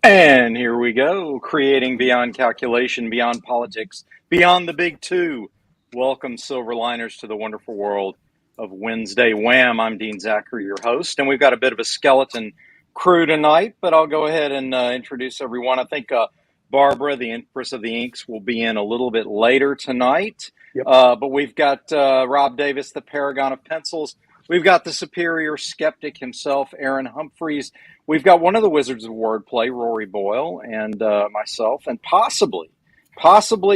And here we go, creating beyond calculation, beyond politics, beyond the big two. Welcome, Silverliners, to the wonderful world of Wednesday Wham. I'm Dean Zachary, your host, and we've got a bit of a skeleton crew tonight, but I'll go ahead and introduce everyone. I think Barbara, the Empress of the Inks, will be in a little bit later tonight. Yep. But we've got Rob Davis, the Paragon of Pencils. We've got the Superior Skeptic himself, Aaron Humphreys. We've got one of the Wizards of Wordplay, Rory Boyle, and myself, and possibly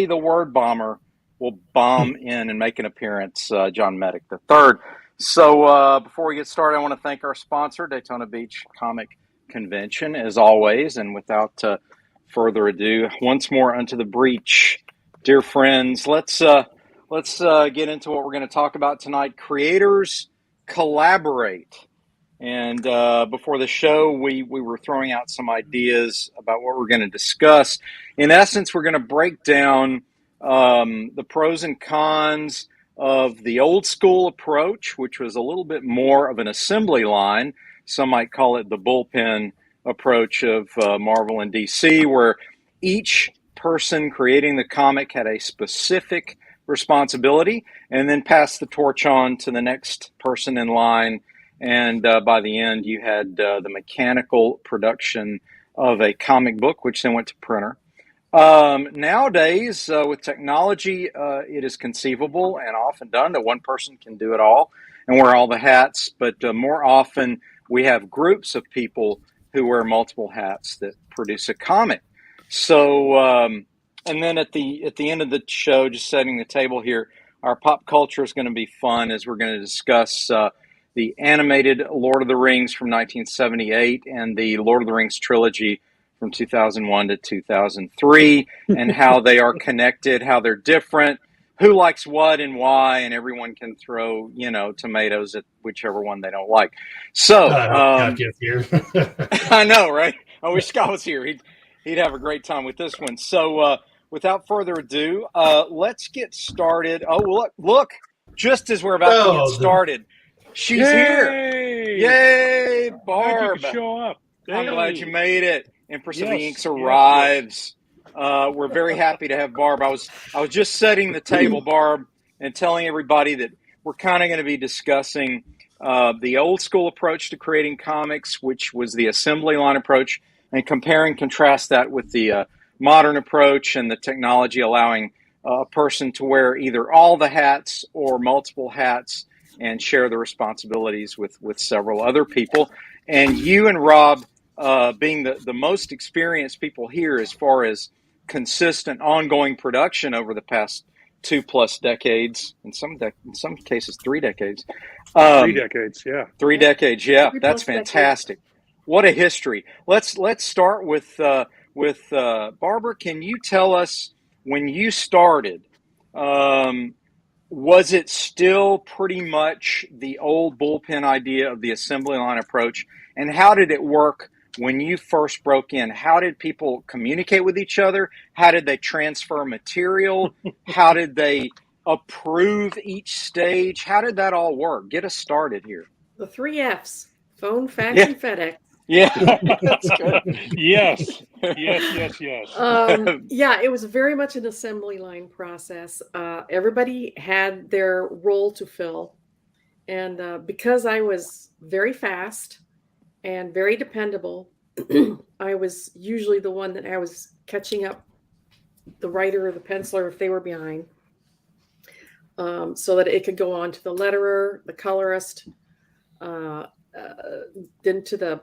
the Word Bomber will bomb in and make an appearance, John Medic III. So before we get started, I want to thank our sponsor, Daytona Beach Comic Convention, as always. And without further ado, once more unto the breach, dear friends. Let's get into what we're going to talk about tonight. Creators collaborate. And before the show, we were throwing out some ideas about what we're going to discuss. In essence, we're going to break down the pros and cons of the old school approach, which was a little bit more of an assembly line. Some might call it the bullpen approach of Marvel and DC, where each person creating the comic had a specific responsibility and then passed the torch on to the next person in line. And by the end, you had the mechanical production of a comic book, which then went to printer. Nowadays, with technology, it is conceivable and often done that one person can do it all and wear all the hats. But more often, we have groups of people who wear multiple hats that produce a comic. So, and then at the end of the show, just setting the table here, our pop culture is going to be fun as we're going to discuss the animated Lord of the Rings from 1978 and the Lord of the Rings trilogy from 2001 to 2003 and how they are connected, how they're different, who likes what and why, and everyone can throw, tomatoes at whichever one they don't like. So, here. I know, right? I wish Scott was here. He'd have a great time with this one. So, without further ado, let's get started. Oh, look, just as we're about to get started, she's here. Yay, Barb. You could show up. I'm glad you made it. Empress of the Inks arrives. We're very happy to have Barb. I was just setting the table, Barb, and telling everybody that we're kind of going to be discussing the old school approach to creating comics, which was the assembly line approach, and compare and contrast that with the modern approach and the technology allowing a person to wear either all the hats or multiple hats and share the responsibilities with several other people. And you and Rob, being the most experienced people here as far as consistent, ongoing production over the past 2+ decades, in some cases 3 decades. 3 decades, yeah. 3 decades, yeah. That's fantastic. What a history. Let's start with Barbara. Can you tell us when you started? Was it still pretty much the old bullpen idea of the assembly line approach? And how did it work when you first broke in? How did people communicate with each other? How did they transfer material? How did they approve each stage? How did that all work? Get us started here. The 3 Fs, phone, fax, and FedEx. Yeah, that's good. Yes. Yeah, it was very much an assembly line process. Everybody had their role to fill. And because I was very fast and very dependable, I was usually the one that I was catching up the writer or the penciler if they were behind, so that it could go on to the letterer, the colorist, then to the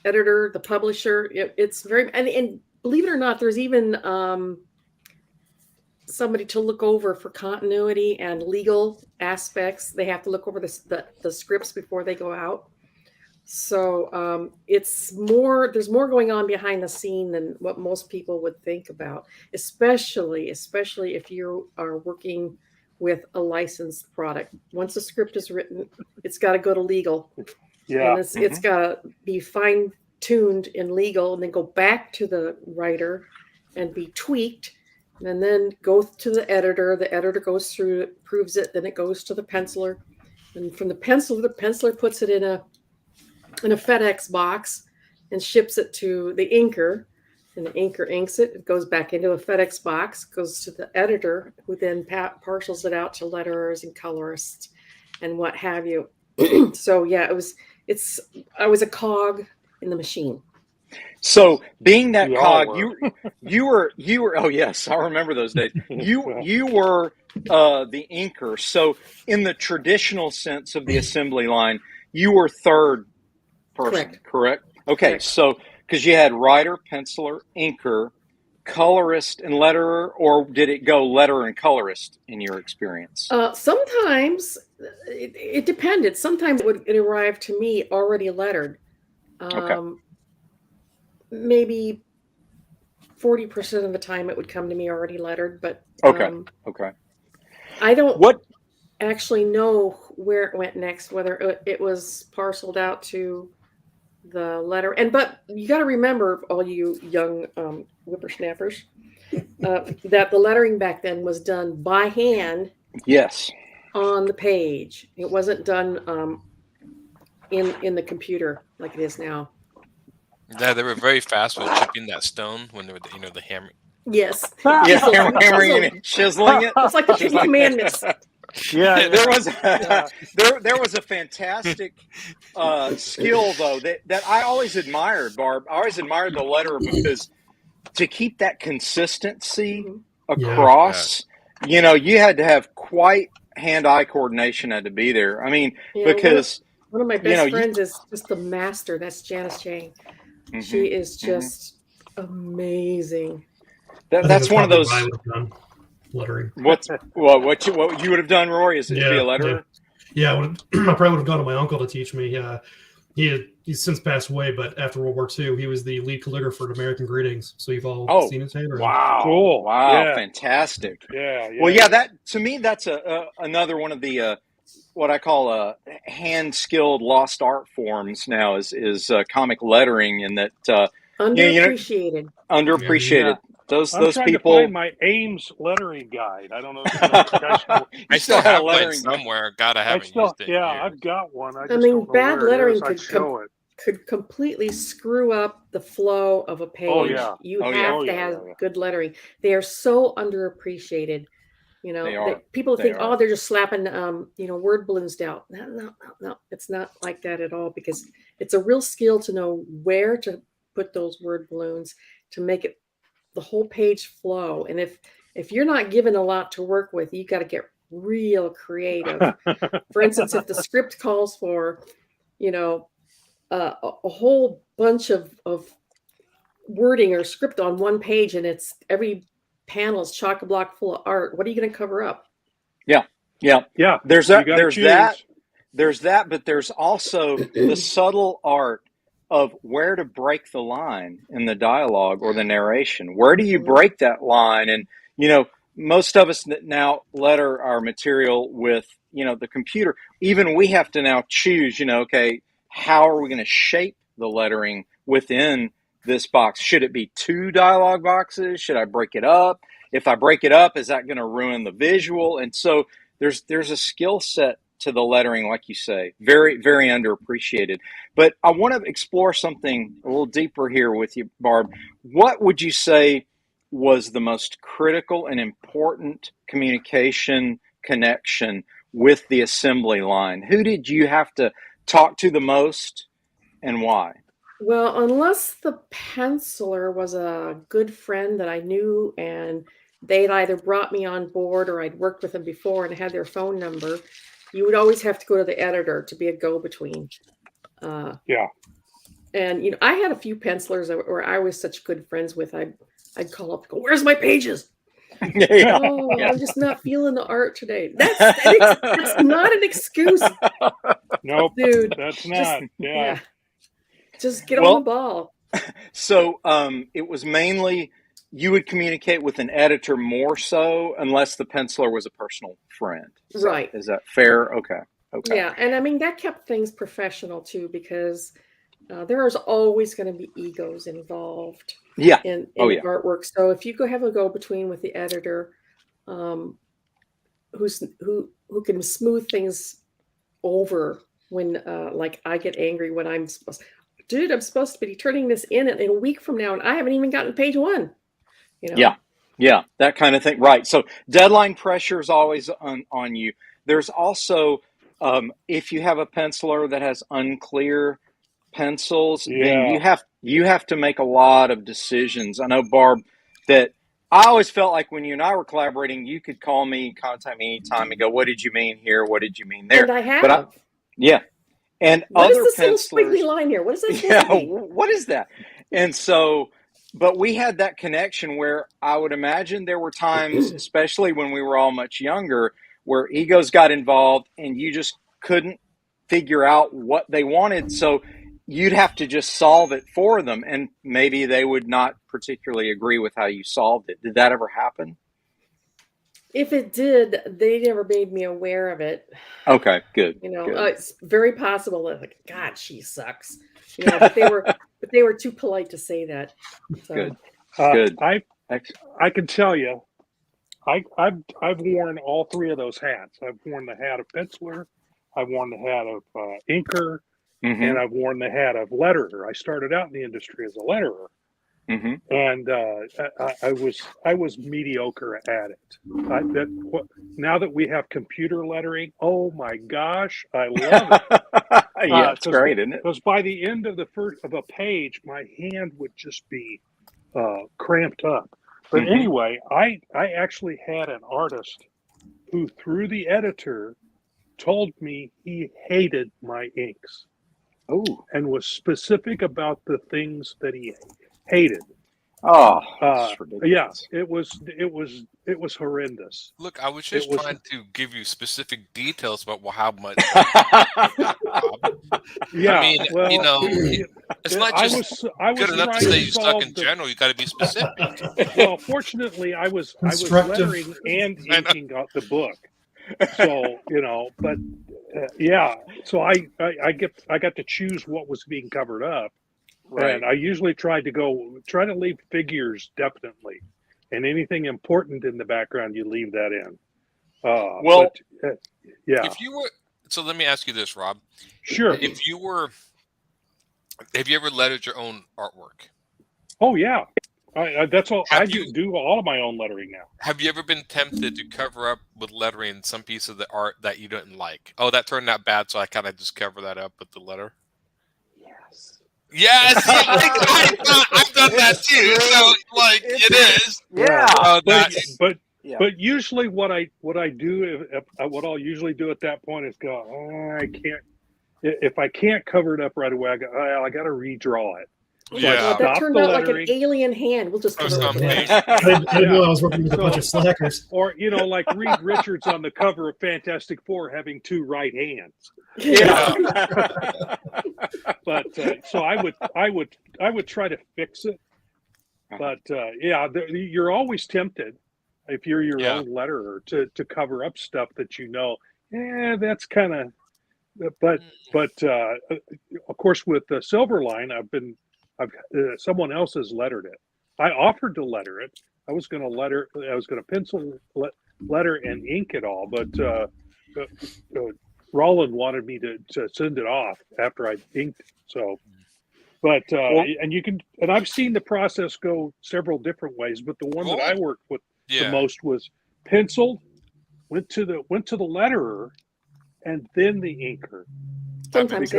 editor, the publisher. It's very, and believe it or not, there's even somebody to look over for continuity and legal aspects. They have to look over the scripts before they go out. So there's more going on behind the scene than what most people would think about, especially if you are working with a licensed product. Once a script is written, it's got to go to legal. Yeah. And it's got to be fine-tuned in legal and then go back to the writer and be tweaked and then go to the editor. The editor goes through it, proves it, then it goes to the penciler. And from the penciler puts it in a FedEx box and ships it to the inker. and the inker inks it. It goes back into a FedEx box, goes to the editor, who then parcels it out to letterers and colorists and what have you. So yeah, I was a cog in the machine. So being that We all cog, were. you were. Oh yes, I remember those days. You were the inker. So in the traditional sense of the assembly line, you were third person, correct? Okay, Correct. so because you had writer, penciler, inker, colorist, and letterer, or did it go letterer and colorist in your experience? Sometimes it depended. Sometimes it arrived to me already lettered. Okay. Maybe 40% of the time it would come to me already lettered, but Okay. I don't What? actually know where it went next, whether it was parceled out to the letter. But you got to remember, all you young whippersnappers, that the lettering back then was done by hand Yes. on the page. It wasn't done in the computer like it is now. Yeah, they were very fast with chipping that stone when they were, the hammer. Yes. Yeah, Chisel. hammering it, chiseling it. It's like the Ten Commandments. Yeah, There was yeah. there was a fantastic skill though that I always admired, Barb. I always admired the letterer because to keep that consistency across, you had to have quite hand-eye coordination had to be there. I mean, Yeah, because one of my best friends is just a master. That's Janice Chang. She is just amazing. That's one of those. I would have done lettering. What you would have done, Rory, is be a letterer? Yeah, I probably would have gone to my uncle to teach me. He's since passed away, but after World War II, he was the lead calligrapher at American Greetings. So you've all seen his handwriting. Wow, cool, wow, yeah. Fantastic. Yeah. Well, yeah, that to me that's another one of the what I call hand-skilled lost art forms now is comic lettering, and that underappreciated. Underappreciated. Yeah. Those trying people. to find my Ames lettering guide. I don't know if you guys know. I still have one somewhere. God, I haven't used it. Yeah, in years. I've got one. I mean, don't know bad where lettering it is. could completely screw up the flow of a page. Oh, yeah. You have to have good lettering. They are so underappreciated. People think, they're just slapping, word balloons down. No, it's not like that at all, because it's a real skill to know where to put those word balloons to make it the whole page flow. And if you're not given a lot to work with, you got to get real creative. For instance, if the script calls for, a whole bunch of wording or script on one page, and it's every panel is chock-a-block full of art, what are you going to cover up? Yeah. There's that, but there's also the subtle art of where to break the line in the dialogue or the narration. Where do you break that line? And most of us now letter our material with the computer. Even we have to now choose. Okay, how are we going to shape the lettering within this box? Should it be 2 dialogue boxes? Should I break it up? If I break it up, is that going to ruin the visual? And so there's a skill set to the lettering, like you say, very, very underappreciated. But I want to explore something a little deeper here with you, Barb. What would you say was the most critical and important communication connection with the assembly line? Who did you have to talk to the most, and why? Well, unless the penciler was a good friend that I knew and they'd either brought me on board or I'd worked with them before and had their phone number, you would always have to go to the editor to be a go-between. Yeah. And, I had a few pencilers where I was such good friends with. I'd call up and go, "Where's my pages?" I'm just not feeling the art today. That's not an excuse. Nope, dude. That's not. Just get on the ball. So it was mainly you would communicate with an editor more so, unless the penciler was a personal friend. Right. Is that fair? Okay. Yeah, and I mean, that kept things professional too, because there is always going to be egos involved in artwork. So if you have a go-between with the editor, who can smooth things over when, like, I get angry when I'm supposed, dude, I'm supposed to be turning this in a week from now, and I haven't even gotten page 1. You know? Yeah, that kind of thing. Right. So deadline pressure is always on you. There's also, if you have a penciler that has unclear pencils, then you have to make a lot of decisions. I know, Barb, that I always felt like when you and I were collaborating, you could call me, contact me anytime and go, what did you mean here? What did you mean there? And I have. Yeah. And what other is this little pencilers, squiggly line here? What is that supposed to be? what is that? And so, but we had that connection where I would imagine there were times, especially when we were all much younger, where egos got involved and you just couldn't figure out what they wanted. So you'd have to just solve it for them. And maybe they would not particularly agree with how you solved it. Did that ever happen? If it did, they never made me aware of it. Okay, good. You know, good. it's very possible that, like, God, she sucks. You know, but they were too polite to say that. So. Good. Good. I can tell you, I've worn all 3 of those hats. I've worn the hat of penciler, I've worn the hat of inker, and I've worn the hat of letterer. I started out in the industry as a letterer, and I was mediocre at it. Now that we have computer lettering, oh my gosh, I love it. Yeah, it's great, isn't it? Because by the end of a page, my hand would just be cramped up. But anyway, I actually had an artist who, through the editor, told me he hated my inks. Oh, and was specific about the things that he hated. Oh, that's ridiculous. Yeah, it was horrendous. Look, I was just trying to give you specific details about how much. Yeah, I mean, well, you know, it's not just I was good enough to say you suck in general. You got to be specific. Well, fortunately, I was lettering and inking out the book, so you know. But yeah, so I got to choose what was being covered up. Right. And I usually try to leave figures definitely, and anything important in the background you leave that in. Yeah. If you were, so let me ask you this, Rob. Sure. Have you ever lettered your own artwork? Oh yeah, that's all. I do all of my own lettering now. Have you ever been tempted to cover up with lettering some piece of the art that you didn't like? Oh, that turned out bad, so I kind of just cover that up with the letter. Yes, I've done that too. So, like, it is. Yeah. But usually, what I'll usually do at that point is go, oh, I can't. If I can't cover it up right away, I got to redraw it. So yeah, that turned out like an alien hand. We'll just cover it up. I didn't know I was working with a bunch of slackers. Or like Reed Richards on the cover of Fantastic Four having 2 right hands. Yeah. But so I would try to fix it. But you're always tempted if you're your own letterer to cover up stuff that that's kind of. But of course with the Silverline, someone else has lettered it. I offered to letter it. I was going to pencil letter and ink it all, but Roland wanted me to send it off after I inked it. So, but and I've seen the process go several different ways, but the one that I worked with the most was penciled, went to the letterer, and then the inker. Sometimes,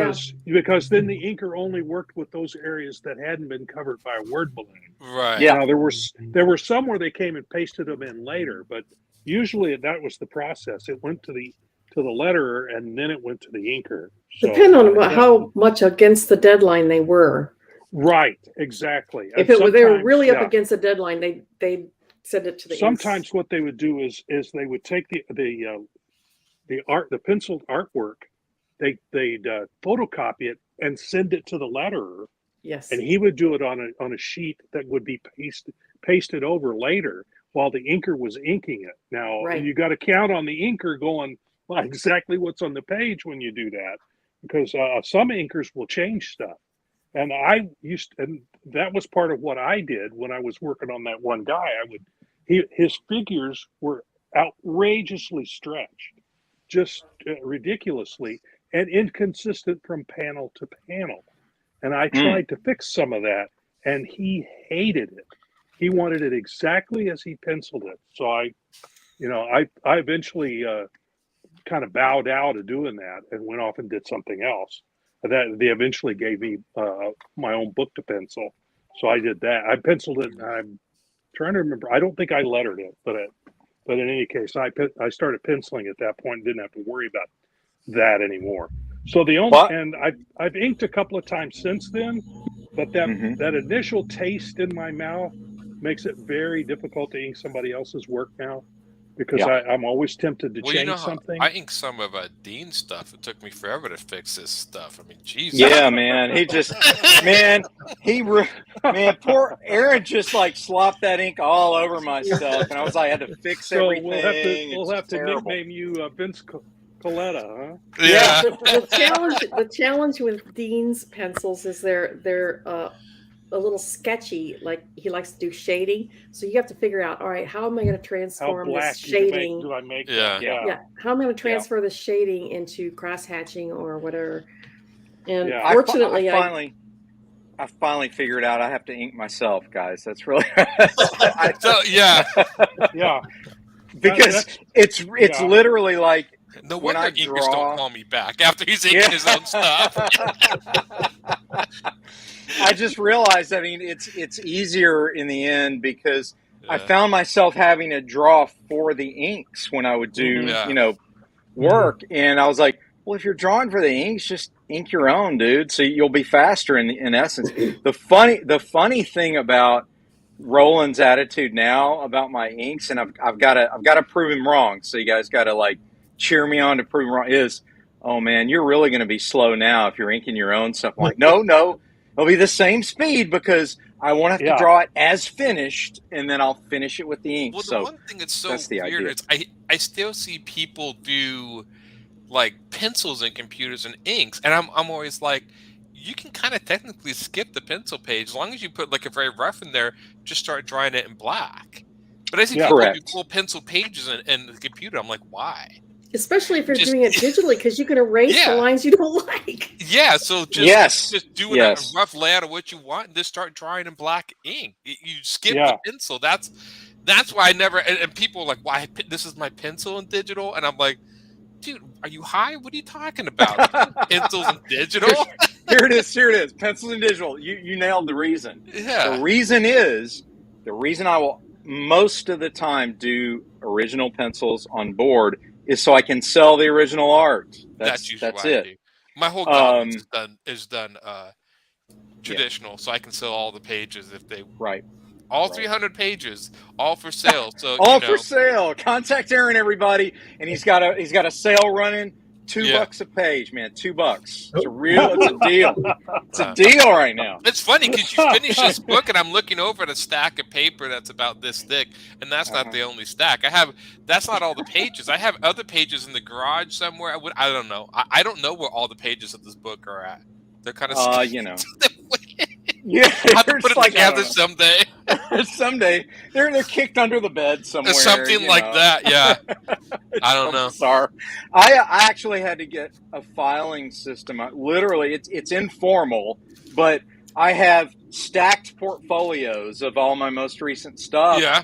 because then the inker only worked with those areas that hadn't been covered by a word balloon. Right. Yeah. Now there were some where they came and pasted them in later, but usually that was the process. It went to the letterer and then it went to the inker. So, depend on how much against the deadline they were. Right. Exactly. If they were really up against the deadline, they send it to the. Sometimes what they would do is they would take the penciled artwork. They'd photocopy it and send it to the letterer. Yes. And he would do it on a sheet that would be pasted over later while the inker was inking it. Now you got to count on the inker going exactly what's on the page when you do that, because some inkers will change stuff. And and that was part of what I did when I was working on that one guy. His figures were outrageously stretched, just ridiculously, and inconsistent from panel to panel. And I tried to fix some of that, and he hated it. He wanted it exactly as he penciled it. So I eventually kind of bowed out of doing that and went off and did something else. That they eventually gave me my own book to pencil, so I did that. I penciled it. And I'm trying to remember. I don't think I lettered it, but in any case, I started penciling at that point and didn't have to worry about that anymore. So and I've inked a couple of times since then, but that initial taste in my mouth makes it very difficult to ink somebody else's work now, because I'm always tempted to change something. I inked some of Dean's stuff. It took me forever to fix this stuff. I mean, Jesus. Yeah, man. Poor Aaron just like slopped that ink all over my stuff, and I had to fix everything. We'll have to nickname you Vince Coletta, huh? Yeah. The challenge with Dean's pencils is they're a little sketchy. Like, he likes to do shading, so you have to figure out, all right, how am I going to transform this shading? Do I make? Yeah. How am I going to transfer the shading into cross hatching or whatever? And I fortunately, I finally figured out I have to ink myself, guys. That's really because it's literally like, no wonder inkers don't call me back after he's inking his own stuff. I just realized, I mean, it's easier in the end, because I found myself having to draw for the inks when I would do, work. And I was like, well, if you're drawing for the inks, just ink your own, dude. So you'll be faster in essence. The funny thing about Roland's attitude now about my inks, and I've got to prove him wrong. So you guys got to like cheer me on to prove him wrong, is, oh man, you're really going to be slow now if you're inking your own stuff. I'm like, no, it'll be the same speed, because I won't have to draw it as finished, and then I'll finish it with the ink. Well, the one thing that's so weird is I still see people do like pencils and computers and inks, and I'm always like, you can kind of technically skip the pencil page as long as you put like a very rough in there. Just start drawing it in black. But I see people do full pencil pages in the computer. I'm like, why? Especially if you're doing it digitally, because you can erase the lines you don't like. Yeah, so just do a rough layout of what you want and just start drawing in black ink. You skip the pencil. That's why I never. And people are like, why? This is my pencil in digital, and I'm like, dude, are you high? What are you talking about? Pencils and digital? Here it is. Pencils and digital. You nailed the reason. Yeah. The reason I will most of the time do original pencils on board is so I can sell the original art. That's it. My whole goblet is done traditional, so I can sell all the pages if they all 300 pages, all for sale. So for sale. Contact Aaron, everybody, and he's got a sale running. $2 a page, man. $2. It's a deal. It's a deal right now. It's funny because you finish this book, and I'm looking over at a stack of paper that's about this thick, and that's not the only stack. That's not all the pages. I have other pages in the garage somewhere. I don't know. I don't know where all the pages of this book are at. They're kind of Yeah, I'll have to put it together someday. Someday they're kicked under the bed somewhere. Something like that. Yeah, I don't know. Bizarre. I actually had to get a filing system. Literally, it's informal, but I have stacked portfolios of all my most recent stuff. Yeah.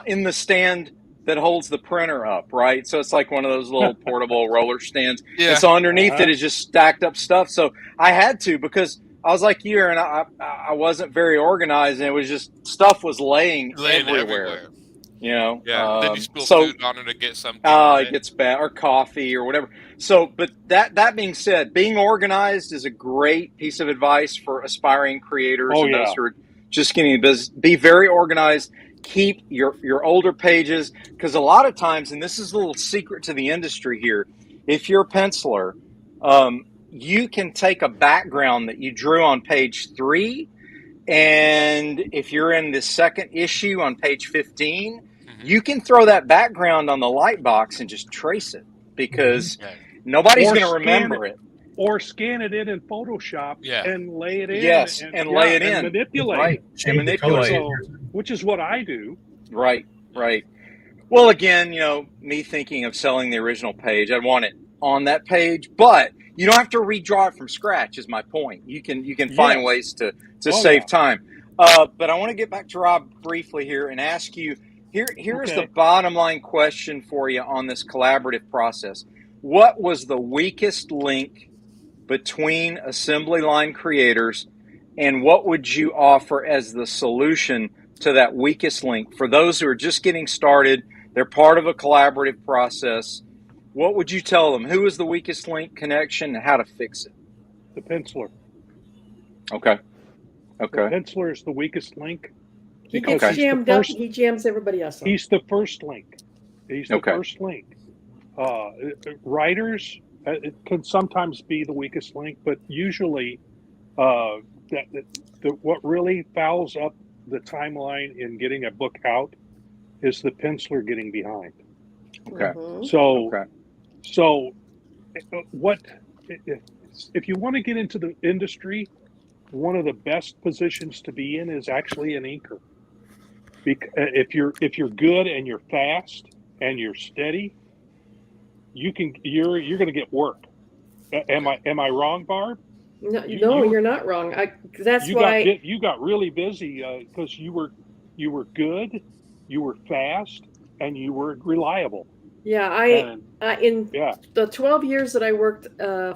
In the stand that holds the printer up, right? So it's like one of those little portable roller stands. Yeah. And so underneath it is just stacked up stuff. So I had to, because I was like you, and I wasn't very organized, and it was just stuff was laying everywhere. You know, then you spill food on it to get something. It gets bad, or coffee or whatever. So, but that being said, being organized is a great piece of advice for aspiring creators and those who are just getting into business. Be very organized. Keep your older pages, because a lot of times, and this is a little secret to the industry here, if you're a penciler, you can take a background that you drew on page 3, and if you're in the second issue on page 15, you can throw that background on the light box and just trace it, because nobody's going to remember it. Or scan it in Photoshop and lay it in. Yes, and lay it in. Manipulate. Right. And manipulate. So, which is what I do. Right. Well, again, me thinking of selling the original page, I want it on that page, but you don't have to redraw it from scratch. Is my point. You can find ways to save time. But I want to get back to Rob briefly here and ask you. Here's the bottom line question for you on this collaborative process. What was the weakest link between assembly line creators, and what would you offer as the solution to that weakest link for those who are just getting started? They're part of a collaborative process. What would you tell them? Who is the weakest link connection and how to fix it? The penciler. Okay. The penciler is the weakest link. He gets jammed up. He jams everybody else up. He's the first link. He's the first link. Writers it can sometimes be the weakest link, but usually what really fouls up the timeline in getting a book out is the penciler getting behind. Okay. Mm-hmm. So what if you want to get into the industry, one of the best positions to be in is actually an inker. If you're good and you're fast and you're steady, you're going to get work. Am I wrong, Barb? No, you're not wrong. That's why you got really busy because you were good, you were fast, and you were reliable. Yeah, in the 12 years that I worked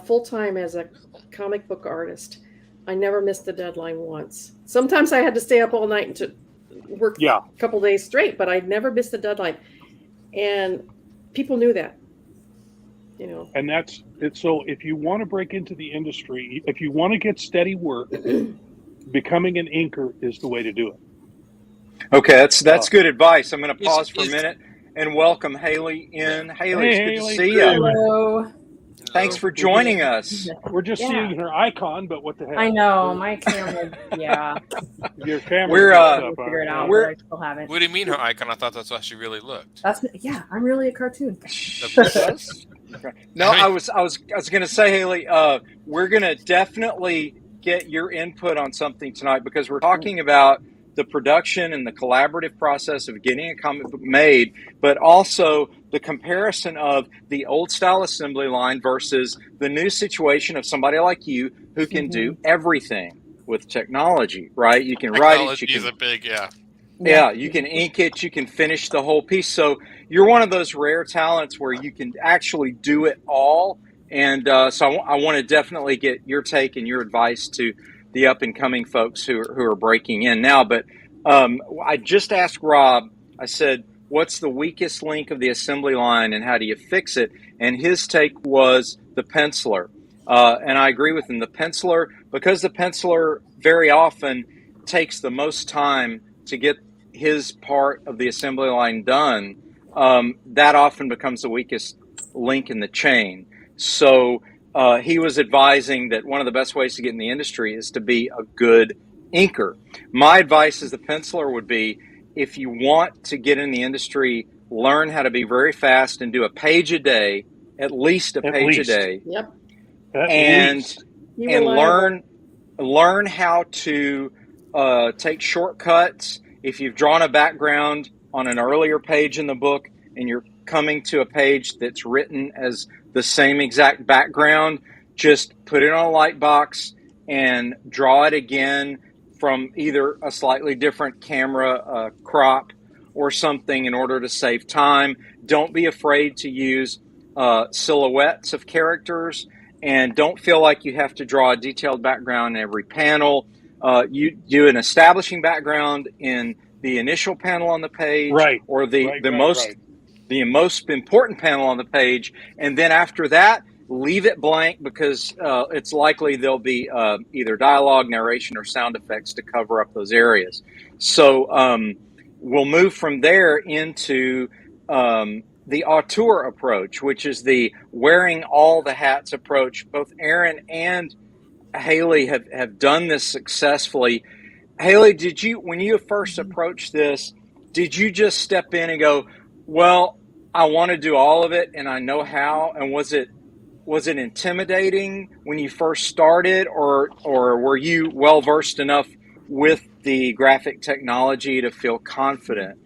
full time as a comic book artist, I never missed a deadline once. Sometimes I had to stay up all night and to work a couple days straight, but I never missed a deadline, and people knew that. And that's it. So if you want to break into the industry, if you want to get steady work, becoming an inker is the way to do it. Okay, that's good advice. I'm going to pause for a minute and welcome Haley in. Haley, it's good to see you. Hello. Thanks for joining us. We're just seeing her icon, but what the heck? I know, my camera, Your camera. We'll figure it out, but I still haven't. What do you mean her icon? I thought that's how she really looked. I'm really a cartoon. No, I was going to say, Haley, we're going to definitely get your input on something tonight because we're talking about the production and the collaborative process of getting a comic book made, but also the comparison of the old style assembly line versus the new situation of somebody like you who can do everything with technology, right? You can write it. Technology is a big, Yeah, you can ink it, you can finish the whole piece. So you're one of those rare talents where you can actually do it all. And so I want to definitely get your take and your advice to the up-and-coming folks who are breaking in now. But I just asked Rob, I said, what's the weakest link of the assembly line and how do you fix it? And his take was the penciler. And I agree with him. The penciler, because the penciler very often takes the most time to get his part of the assembly line done, that often becomes the weakest link in the chain. So he was advising that one of the best ways to get in the industry is to be a good inker. My advice as a penciler would be, if you want to get in the industry, learn how to be very fast and do a page a day, at least a page a day. Yep. And learn how to take shortcuts. If you've drawn a background on an earlier page in the book and you're coming to a page that's written as the same exact background, just put it on a light box and draw it again from either a slightly different camera crop or something in order to save time. Don't be afraid to use silhouettes of characters, and don't feel like you have to draw a detailed background in every panel. You do an establishing background in the initial panel on the page, or the most important panel on the page, and then after that, leave it blank because it's likely there'll be either dialogue, narration, or sound effects to cover up those areas. So we'll move from there into the auteur approach, which is the wearing all the hats approach. Both Aaron and Haley have done this successfully. Haley, did you, when you first approached this, did you just step in and go, well, I want to do all of it and I know how? And was it intimidating when you first started, or were you well versed enough with the graphic technology to feel confident?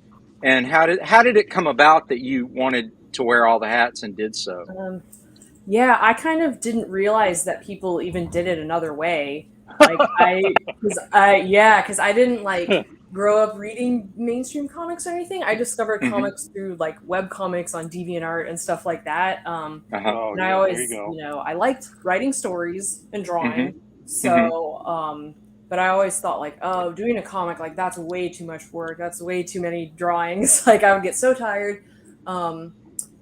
And how did it come about that you wanted to wear all the hats and did so? Yeah, I kind of didn't realize that people even did it another way. Like because I didn't like grow up reading mainstream comics or anything. I discovered comics through like web comics on DeviantArt and stuff like that. Oh, And I yeah, there you always, go. I liked writing stories and drawing. So, but I always thought like, oh, doing a comic, like that's way too much work. That's way too many drawings. Like I would get so tired. And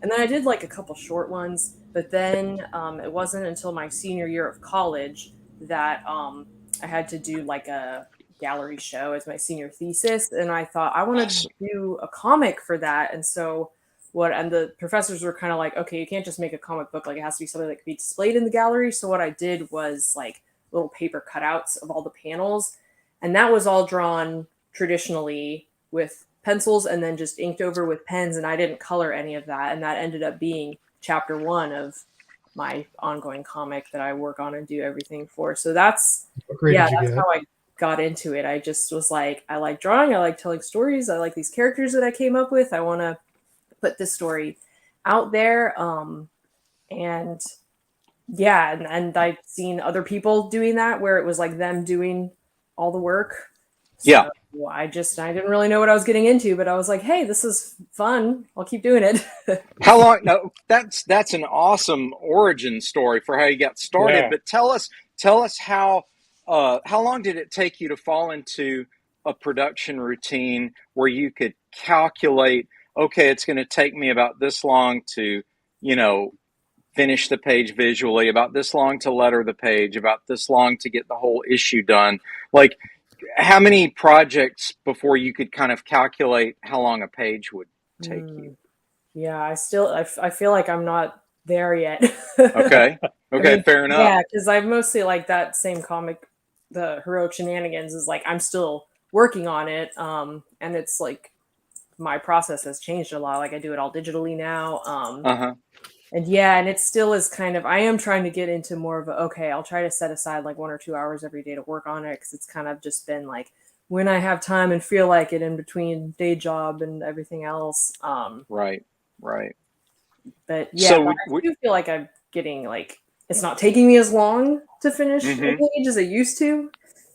then I did like a couple short ones, but then it wasn't until my senior year of college that I had to do like a gallery show as my senior thesis. And I thought I want to do a comic for that. And so and the professors were kind of like, okay, you can't just make a comic book. Like it has to be something that can be displayed in the gallery. So what I did was like little paper cutouts of all the panels. And that was all drawn traditionally with pencils and then just inked over with pens. And I didn't color any of that. And that ended up being chapter 1 of my ongoing comic that I work on and do everything for. So that's how I got into it. I just was like, I like drawing. I like telling stories. I like these characters that I came up with. I want to put this story out there. And I've seen other people doing that where it was like them doing all the work. So I didn't really know what I was getting into, but I was like, hey, this is fun. I'll keep doing it. How long? No, that's an awesome origin story for how you got started. Yeah. But tell us how long did it take you to fall into a production routine where you could calculate, okay, it's going to take me about this long to, finish the page visually, about this long to letter the page, about this long to get the whole issue done. Like, how many projects before you could kind of calculate how long a page would take you? Yeah, I feel like I'm not there yet. Okay, fair enough. Yeah, because I mostly like that same comic, the Heroic Shenanigans, is like I'm still working on it, and it's like my process has changed a lot. Like I do it all digitally now. And it still is kind of, I am trying to get into more of I'll try to set aside like 1 or 2 hours every day to work on it, because it's kind of just been like when I have time and feel like it in between day job and everything else. Right. But yeah, So I do feel like I'm getting like, it's not taking me as long to finish a page as it used to,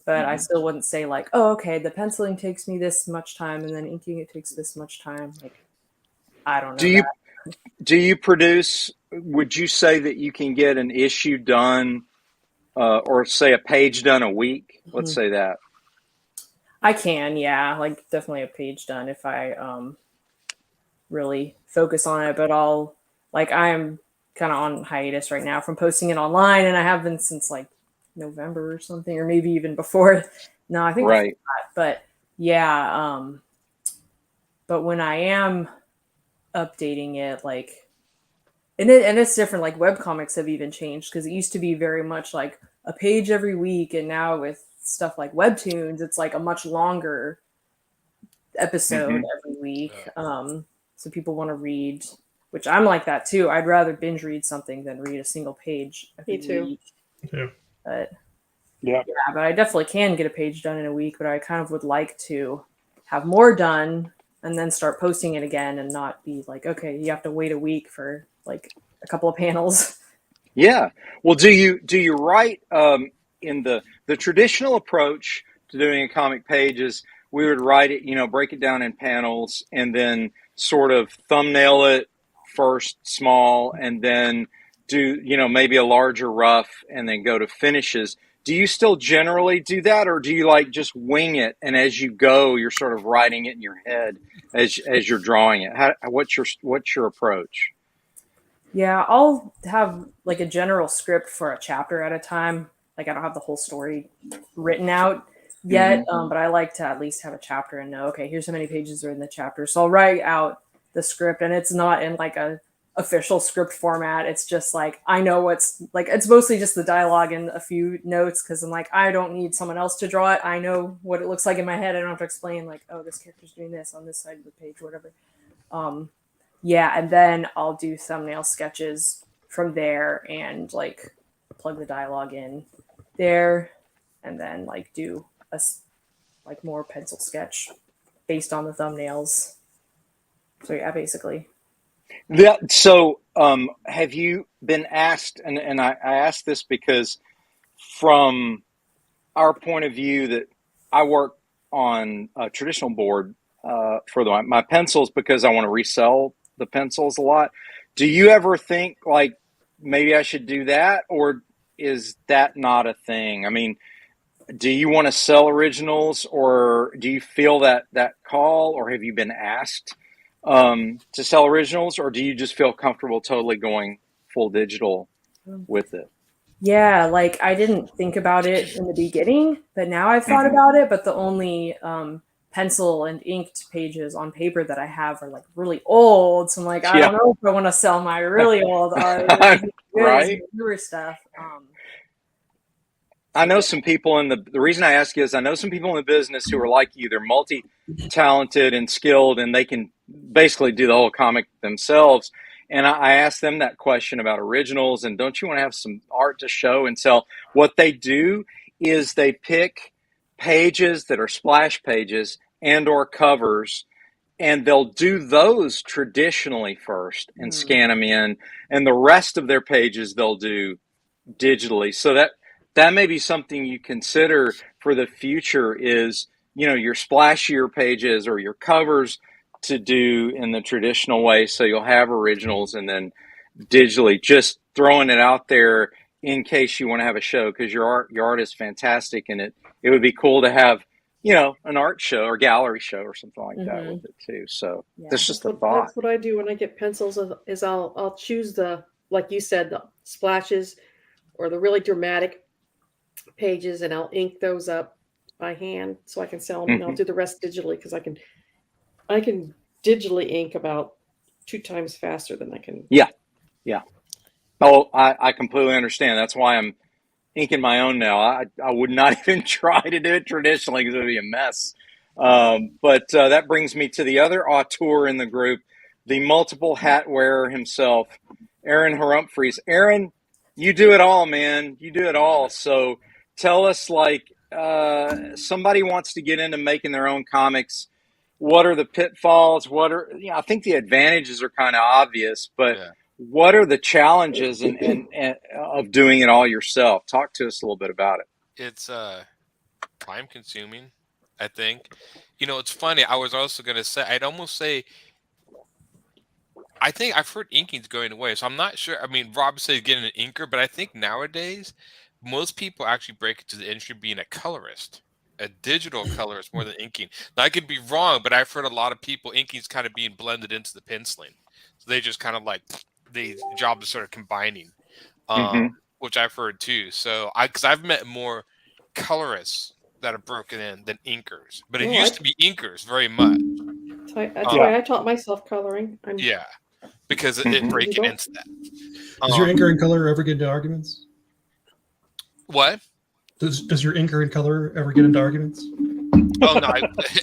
but I still wouldn't say like, oh, okay, the penciling takes me this much time and then inking it takes this much time. Like, I don't know. Do you produce, would you say that you can get an issue done or say a page done a week? Let's say that. I can, yeah, like definitely a page done if I really focus on it, but I'm kind of on hiatus right now from posting it online, and I have been since like November or something, or maybe even before. No, I think right. But yeah, but when I am updating it, like, and it's different. Like webcomics have even changed, because it used to be very much like a page every week, and now with stuff like webtoons, it's like a much longer episode every week. So people want to read, which I'm like that too. I'd rather binge read something than read a single page every week. Yeah. But yeah, but I definitely can get a page done in a week, but I kind of would like to have more done and then start posting it again, and not be like, okay, you have to wait a week for like a couple of panels. Yeah. Well, do you write in the traditional approach to doing a comic page is we would write it, break it down in panels and then sort of thumbnail it first small and then do, maybe a larger rough and then go to finishes. Do you still generally do that, or do you like just wing it and as you go you're sort of writing it in your head as you're drawing it? What's your approach? Yeah, I'll have like a general script for a chapter at a time. Like I don't have the whole story written out yet, but I like to at least have a chapter and know, okay, here's how many pages are in the chapter. So I'll write out the script, and it's not in like a official script format. It's just like, I know what's like, it's mostly just the dialogue and a few notes, because I'm like, I don't need someone else to draw it. I know what it looks like in my head. I don't have to explain like, oh, this character's doing this on this side of the page, whatever. Yeah, and then I'll do thumbnail sketches from there and like plug the dialogue in there, and then like do a like more pencil sketch based on the thumbnails. So yeah, basically. Yeah. So, have you been asked? And I asked this because, from our point of view, that I work on a traditional board for my pencils because I want to resell the pencils a lot. Do you ever think like maybe I should do that, or is that not a thing? I mean, do you want to sell originals, or do you feel that call, or have you been asked to sell originals, or do you just feel comfortable totally going full digital with it? Yeah, like I didn't think about it in the beginning, but now I've thought about it. But the only pencil and inked pages on paper that I have are like really old. So I'm like, I don't know if I want to sell my really old art. Right? Newer stuff. I know some people in the reason I ask you is I know some people in the business who are like you. They're multi-talented and skilled, and they can basically do the whole comic themselves. And I asked them that question about originals, and don't you want to have some art to show and sell? What they do is they pick pages that are splash pages and or covers, and they'll do those traditionally first and scan them in, and the rest of their pages they'll do digitally. So that may be something you consider for the future is, your splashier pages or your covers to do in the traditional way. So you'll have originals and then digitally, just throwing it out there in case you want to have a show, because your art is fantastic, and it would be cool to have, an art show or gallery show or something like that with it too. So that's just a thought. That's what I do when I get pencils is I'll choose like you said, the splashes or the really dramatic pages, and I'll ink those up by hand so I can sell them, and I'll do the rest digitally because I can digitally ink about 2 times faster than I can. Yeah. Oh, I completely understand. That's why I'm inking my own now. I would not even try to do it traditionally because it would be a mess. But that brings me to the other auteur in the group, the multiple hat wearer himself, Aaron Humphreys. Aaron, you do it all, man. You do it all. So tell us, like, somebody wants to get into making their own comics. What are the pitfalls? I think the advantages are kind of obvious, but what are the challenges of doing it all yourself? Talk to us a little bit about it. It's time consuming, I think. It's funny. I was also going to say, I'd almost say, I think I've heard inking's going away, so I'm not sure. I mean, Rob said getting an inker, but I think nowadays most people actually break into the industry being a colorist, a digital colorist more than inking. Now, I could be wrong, but I've heard a lot of people inking's kind of being blended into the penciling, so they just kind of like the job is sort of combining, which I've heard too. So because I've met more colorists that are broken in than inkers, but it used to be inkers very much. That's why I taught myself coloring. Because it breaking into that. Does your inker and color ever get into arguments? What? Does your inker and color ever get into arguments? Oh no,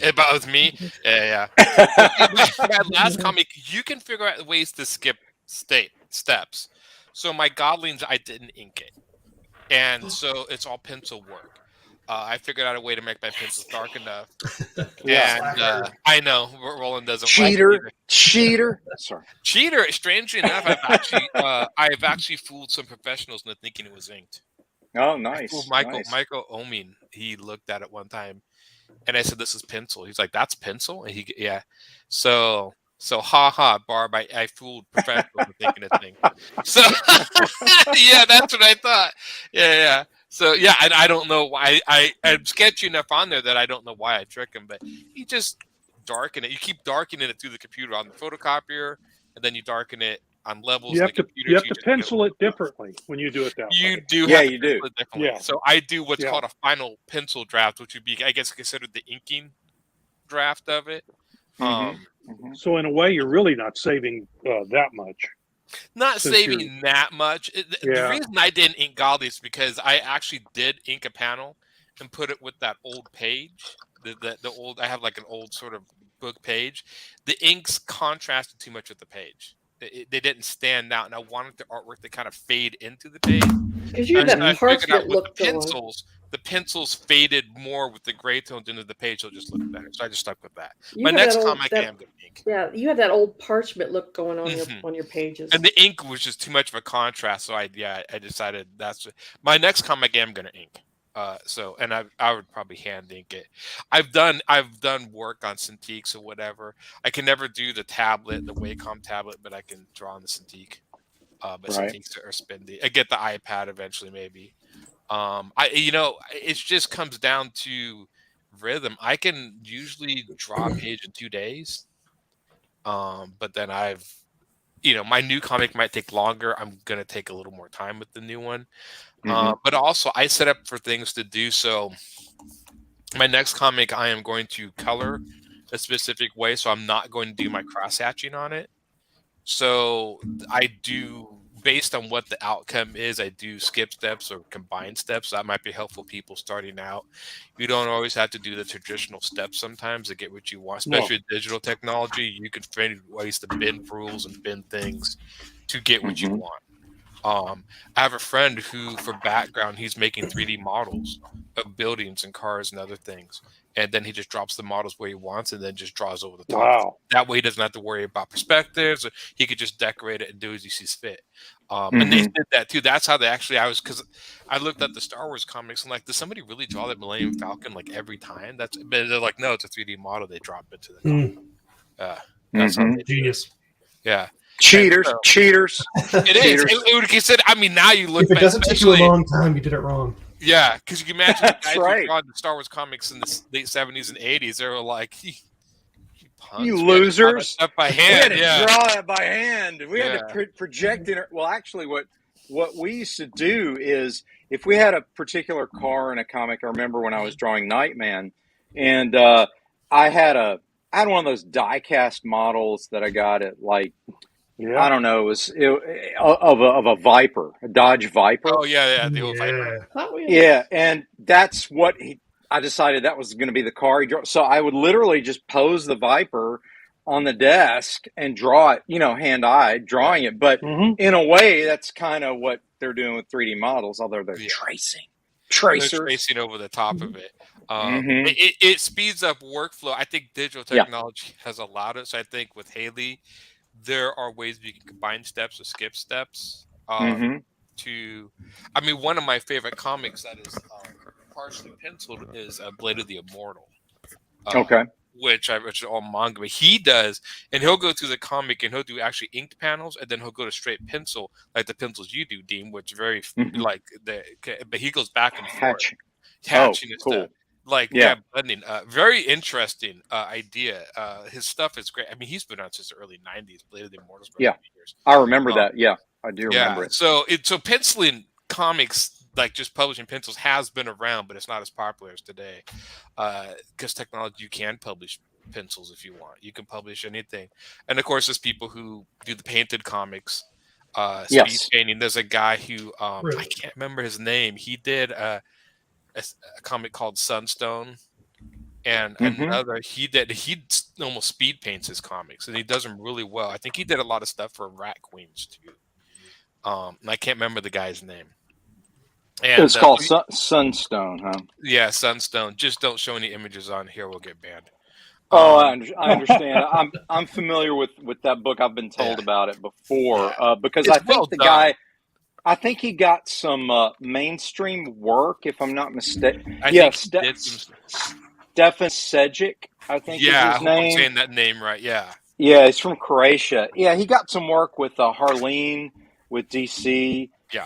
about with me? Yeah. My last comic, you can figure out ways to skip steps. So my Godlings, I didn't ink it, and so it's all pencil work. I figured out a way to make my pencils dark enough. And I know Roland doesn't cheater. Sorry, cheater. Strangely enough, I've actually fooled some professionals into thinking it was inked. Oh, nice. Michael Omin, he looked at it one time, and I said, "This is pencil." He's like, "That's pencil," and So Barb, I fooled professionals into thinking it's inked. So yeah, that's what I thought. Yeah. So yeah, I don't know why I'm sketchy enough on there that I don't know why I trick him, but you just darken it. You keep darkening it through the computer on the photocopier, and then you darken it on levels. You have to pencil it differently when you do it that way. You do. Yeah. So I do what's called a final pencil draft, which would be, I guess, considered the inking draft of it. So in a way, you're really not saving that much. Not saving that much. The reason I didn't ink Godly is because I actually did ink a panel and put it with that old page. The old, I have like an old sort of book page. The inks contrasted too much with the page. They didn't stand out, and I wanted the artwork to kind of fade into the page. Because you had that parchment look to the pencils faded more with the gray tones into the page, so it just looked better. So I just stuck with that. My next comic I am going to ink. ink. Yeah, you had that old parchment look going on your pages. And the ink was just too much of a contrast. So I decided that's my next comic I'm going to ink. And I would probably hand ink it. I've done work on Cintiqs or whatever. I can never do the tablet, the Wacom tablet, but I can draw on the Cintiq. But Cintiqs are spendy. I get the iPad eventually, maybe. It just comes down to rhythm. I can usually draw a page in 2 days. But then my new comic might take longer. I'm going to take a little more time with the new one. But also I set up for things to do. So my next comic, I am going to color a specific way. So I'm not going to do my cross hatching on it. So I do, based on what the outcome is, I do skip steps or combine steps. That might be helpful to people starting out. You don't always have to do the traditional steps sometimes to get what you want, especially with digital technology. You can find ways to bend rules and bend things to get what you want. I have a friend who, for background, he's making 3D models of buildings and cars and other things. And then he just drops the models where he wants and then just draws over the top. Wow. That way he doesn't have to worry about perspectives. He could just decorate it and do as he sees fit. And they did that too. That's how because I looked at the Star Wars comics and like, does somebody really draw the Millennium Falcon like every time? But they're like, no, it's a 3D model. They drop it to the comic. That's how they Genius. Yeah. Cheaters. It is. It said, I mean, now you look. If it doesn't take you a long time, you did it wrong. Yeah, because you can imagine the guys right. who draw the Star Wars comics in the late 70s and 80s. They were like, you losers! Stuff by hand. We had to draw it by hand. We had to project it. Well, actually, what we used to do is, if we had a particular car in a comic, I remember when I was drawing Nightman, and I had one of those die-cast models that I got at I don't know, it was of a Viper, a Dodge Viper. Oh yeah, the old Viper. Yeah, and that's what I decided that was going to be the car he drew. So I would literally just pose the Viper on the desk and draw it, hand-eye, drawing it. But in a way, that's kind of what they're doing with 3D models, although they're tracing. Tracers. They're tracing over the top of it. It speeds up workflow. I think digital technology has allowed it. So I think with Haley, there are ways you can combine steps or skip steps. One of my favorite comics that is partially penciled is Blade of the Immortal. Which is all manga. But he does, and he'll go through the comic and he'll do actually inked panels, and then he'll go to straight pencil, like the pencils you do, Dean, which is very but he goes back and forth. Hatching and stuff. Blending. Very interesting idea. His stuff is great. I mean, he's been on since the early 90s. Blade of the Immortals. Years. I remember that. Yeah, I do remember it. So penciling comics, like just publishing pencils, has been around, but it's not as popular as today. Because technology, you can publish pencils if you want. You can publish anything. And of course, there's people who do the painted comics. Speed painting. There's a guy who I can't remember his name. He did a comic called Sunstone, and another he almost speed paints his comics, and he does them really well. I think he did a lot of stuff for Rat Queens too. And I can't remember the guy's name. And it's called Sunstone, huh? Yeah, Sunstone. Just don't show any images on here; we'll get banned. I understand. I'm familiar with that book. I've been told about it before because I think guy. I think he got some mainstream work, if I'm not mistaken. Stefan Sejic, I think is his name. Yeah, I'm saying that name right, yeah. Yeah, he's from Croatia. Yeah, he got some work with Harleen, with DC. Yeah.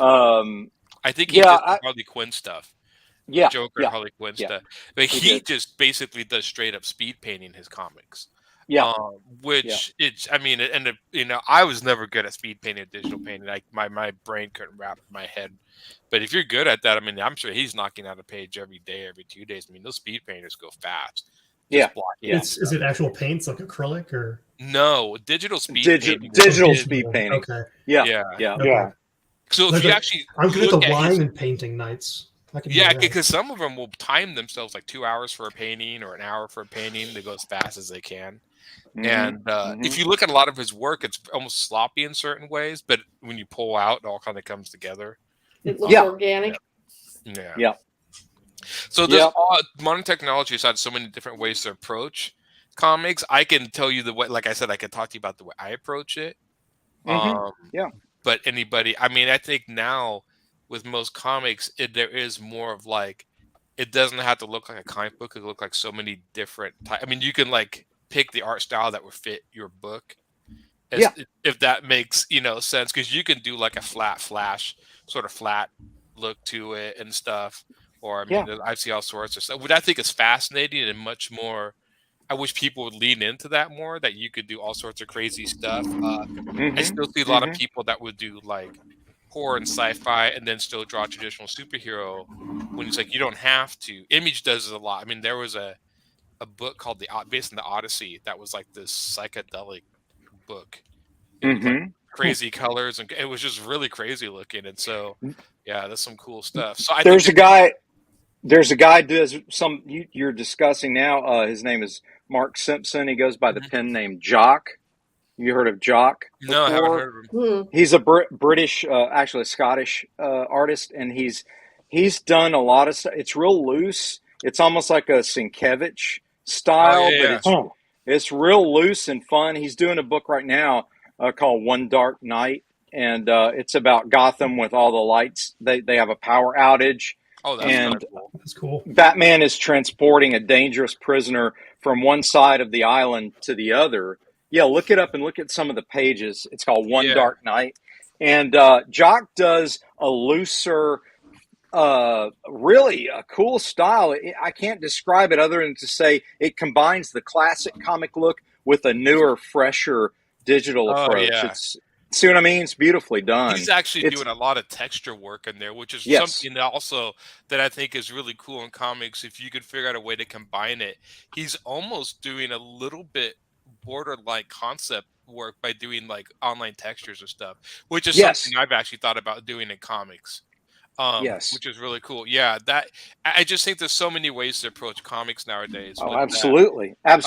I think he did Harley Quinn stuff. Yeah. Joker, Harley Quinn stuff. But he just basically does straight up speed painting his comics. Yeah. I was never good at speed painting or digital painting. My brain couldn't wrap my head. But if you're good at that, I mean, I'm sure he's knocking out a page every day, every 2 days. I mean, those speed painters go fast. Is it actual paints like acrylic or? No, digital speed painting. Digital speed painting. Okay. Yeah. Okay. So if you actually, I'm good at the wine and painting nights. Because some of them will time themselves like 2 hours for a painting or an hour for a painting. They go as fast as they can. And if you look at a lot of his work, it's almost sloppy in certain ways, but when you pull out, it all kind of comes together. It looks organic. Yeah. So there's modern technology has had so many different ways to approach comics. I can tell you the way, like I said, I can talk to you about the way I approach it. Yeah. But anybody, I mean, I think now with most comics, there is more of like, it doesn't have to look like a comic book. It can look like so many different types. I mean, you can like pick the art style that would fit your book. If that makes, sense, because you can do like a flat flash, sort of flat look to it and stuff. Or I mean, I see all sorts of stuff, which I think is fascinating and much more. I wish people would lean into that more, that you could do all sorts of crazy stuff. I still see a lot of people that would do like horror and sci-fi and then still draw traditional superhero when it's like, you don't have to. Image does it a lot. I mean, there was a book called based on the Odyssey that was like this psychedelic book. It was like crazy colors, and it was just really crazy looking. And so, yeah, that's some cool stuff. So there's a guy does some you're discussing now. His name is Mark Simpson. He goes by the pen name Jock. You heard of Jock before? No, I haven't heard of him. He's a British, actually a Scottish artist, and he's done a lot of stuff. It's real loose. It's almost like a Sienkiewicz style, but it's real loose and fun. He's doing a book right now called One Dark Night, and it's about Gotham with all the lights. They have a power outage. Oh, that's cool. That's cool. Batman is transporting a dangerous prisoner from one side of the island to the other. Yeah, look it up and look at some of the pages. It's called One Dark Night. And Jock does a looser, really a cool style. I can't describe it other than to say it combines the classic comic look with a newer, fresher digital approach. Yeah. See what I mean? It's beautifully done. He's actually doing a lot of texture work in there, which is something also that I think is really cool in comics. If you could figure out a way to combine it, he's almost doing a little bit borderline concept work by doing like online textures and stuff, which is something I've actually thought about doing in comics. Which is really cool. Yeah, that I just think there's so many ways to approach comics nowadays. Oh, absolutely. I'm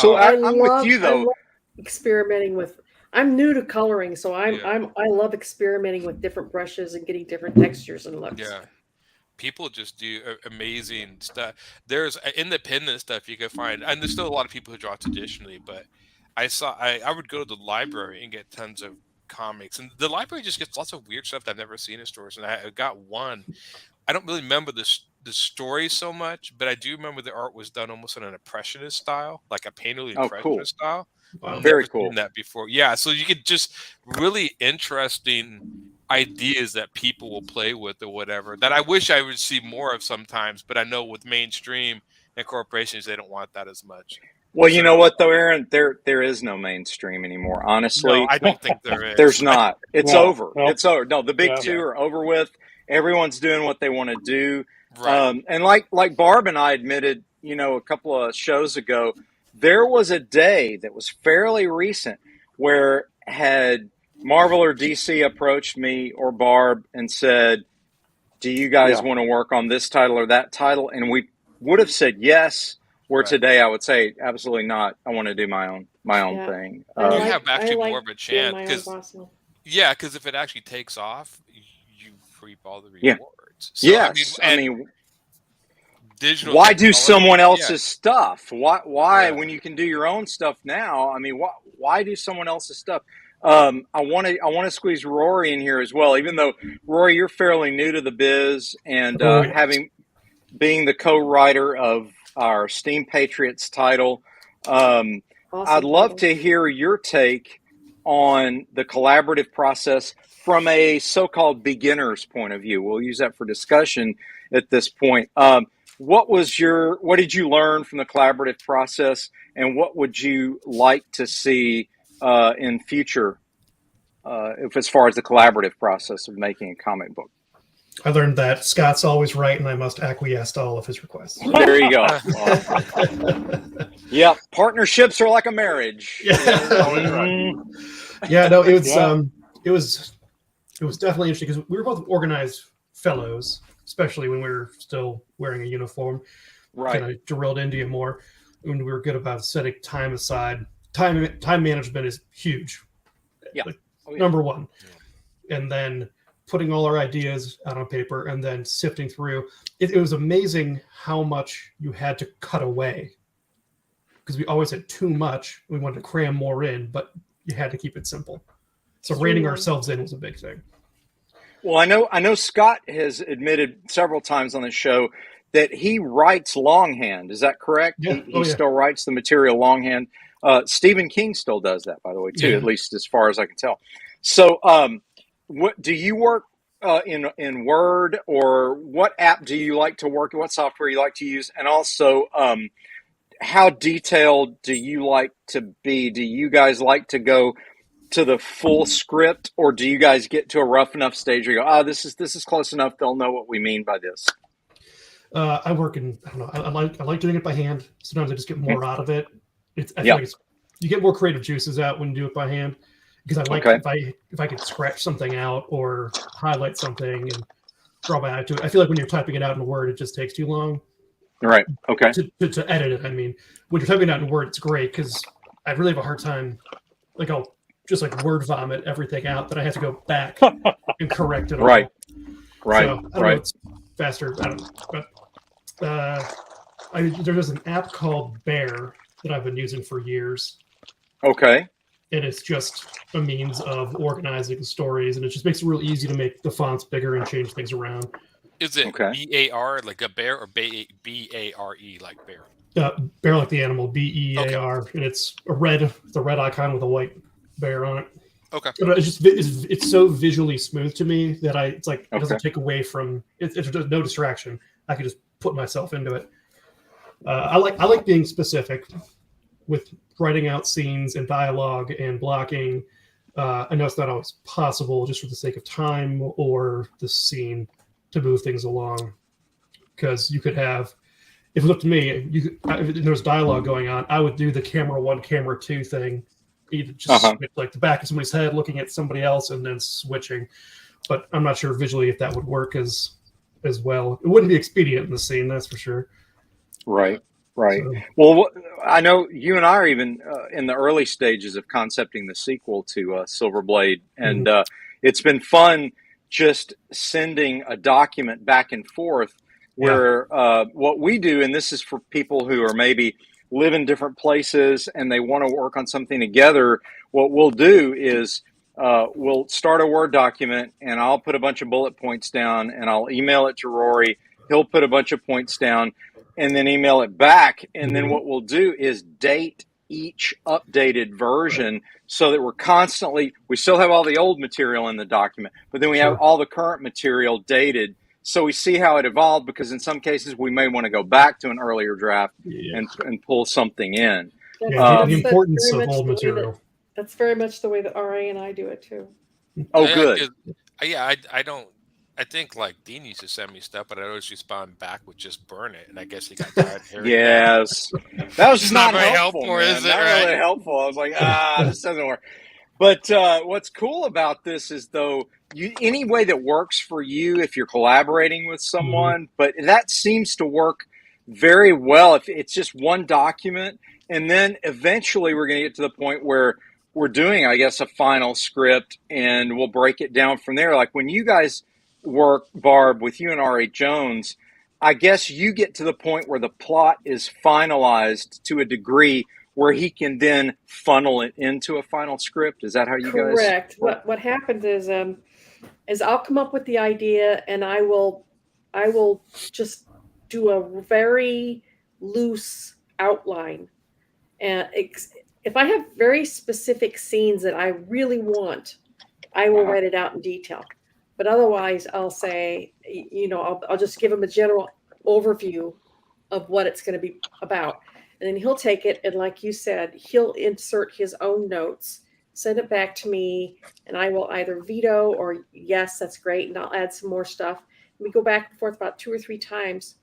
with you though. Experimenting with. I'm new to coloring, so I love experimenting with different brushes and getting different textures and looks. Yeah. People just do amazing stuff. There's independent stuff you can find, and there's still a lot of people who draw traditionally, but I would go to the library and get tons of comics, and the library just gets lots of weird stuff that I've never seen in stores. And I got one. I don't really remember the story so much, but I do remember the art was done almost in an impressionist style, like a painterly impressionist style. Wow, very cool. Seen that before. Yeah, so you could just really interesting ideas that people will play with or whatever that I wish I would see more of sometimes, but I know with mainstream and corporations, they don't want that as much. Well, you know what though, Aaron? There is no mainstream anymore. Honestly, no, I don't think there is. There's not. It's over. No. It's over. No, the big two are over with. Everyone's doing what they want to do. Right. And like Barb and I admitted, a couple of shows ago, there was a day that was fairly recent where had Marvel or DC approached me or Barb and said, do you guys want to work on this title or that title? And we would have said yes. Where today I would say absolutely not. I want to do my own thing. You have actually more of a chance because if it actually takes off, you reap all the rewards. So, yes, I mean digital. Why do someone else's stuff? Why when you can do your own stuff now? I mean, why do someone else's stuff? I want to squeeze Rory in here as well. Even though Rory, you're fairly new to the biz, and being the co-writer of our Steam Patriots title, awesome. I'd love to hear your take on the collaborative process from a so-called beginner's point of view. We'll use that for discussion at this point. What did you learn from the collaborative process, and what would you like to see in future as far as the collaborative process of making a comic book? I learned that Scott's always right, and I must acquiesce to all of his requests. There you go. Yeah, partnerships are like a marriage. Yeah, no, it was definitely interesting because we were both organized fellows, especially when we were still wearing a uniform. Right. Kind of drilled into you more, and we were good about setting time aside. Time management is huge. Yeah. Number one. Yeah. And then putting all our ideas out on paper and then sifting through. It was amazing how much you had to cut away because we always had too much. We wanted to cram more in, but you had to keep it simple. So reining ourselves in was a big thing. Well, I know Scott has admitted several times on the show that he writes longhand. Is that correct? Yeah. He still writes the material longhand. Stephen King still does that, by the way, too, at least as far as I can tell. So what do you work in Word, or what app do you like to work in? What software you like to use? And also, how detailed do you like to be? Do you guys like to go to the full script, or do you guys get to a rough enough stage where you go, this is close enough, they'll know what we mean by this? I work in, I don't know, I like doing it by hand. Sometimes I just get more out of it. I feel like you get more creative juices out when you do it by hand, because I like if I could scratch something out or highlight something and draw my eye to it. I feel like when you're typing it out in Word, it just takes too long. Right. Okay. To edit it. I mean, when you're typing it out in Word, it's great, because I really have a hard time, like I'll just like word vomit everything out that I have to go back and correct it all. Right. So, I don't know, it's faster. I don't know. But there's an app called Bear that I've been using for years. Okay. And it's just a means of organizing stories, and it just makes it real easy to make the fonts bigger and change things around. Is it BAR like a bear, or BARE like bear? Bear like the animal, BEAR, and it's the red icon with a white bear on it. Okay. But it's so visually smooth to me that it doesn't take away from it. It's no distraction. I can just put myself into it. I like being specific with writing out scenes and dialogue and blocking. I know it's not always possible, just for the sake of time or the scene, to move things along, because you could have, if it was up to me, if there was dialogue going on, I would do the camera 1, camera 2 thing. Either just switch, like the back of somebody's head looking at somebody else and then switching. But I'm not sure visually if that would work as well. It wouldn't be expedient in the scene, that's for sure. Right. So. Well, I know you and I are even in the early stages of concepting the sequel to Silverblade, and it's been fun just sending a document back and forth where what we do, and this is for people who are maybe live in different places and they want to work on something together, what we'll do is we'll start a Word document, and I'll put a bunch of bullet points down, and I'll email it to Rory. He'll put a bunch of points down and then email it back. And then what we'll do is date each updated version so that we still have all the old material in the document, but then we have all the current material dated. So we see how it evolved, because in some cases we may want to go back to an earlier draft and pull something in. The importance of old material. That's very much the way that RA and I do it too. Oh, good. I don't. I think like Dean used to send me stuff, but I always respond back with just burn it, and I guess he got tired of hearing Yes, that was just not very helpful. Is it? Not really helpful. I was like, this doesn't work. But what's cool about this is, though, any way that works for you if you're collaborating with someone, but that seems to work very well if it's just one document, and then eventually we're going to get to the point where we're doing, I guess, a final script, and we'll break it down from there. Like when you guys work, Barb, with you and R.A. Jones, I guess you get to the point where the plot is finalized to a degree where he can then funnel it into a final script. Is that how you guys? Correct. What happens is I'll come up with the idea, and I will just do a very loose outline. And if I have very specific scenes that I really want, I will write it out in detail. But otherwise, I'll say, I'll just give him a general overview of what it's going to be about. And then he'll take it, and like you said, he'll insert his own notes, send it back to me, and I will either veto or, yes, that's great, and I'll add some more stuff. And we go back and forth about 2 or 3 times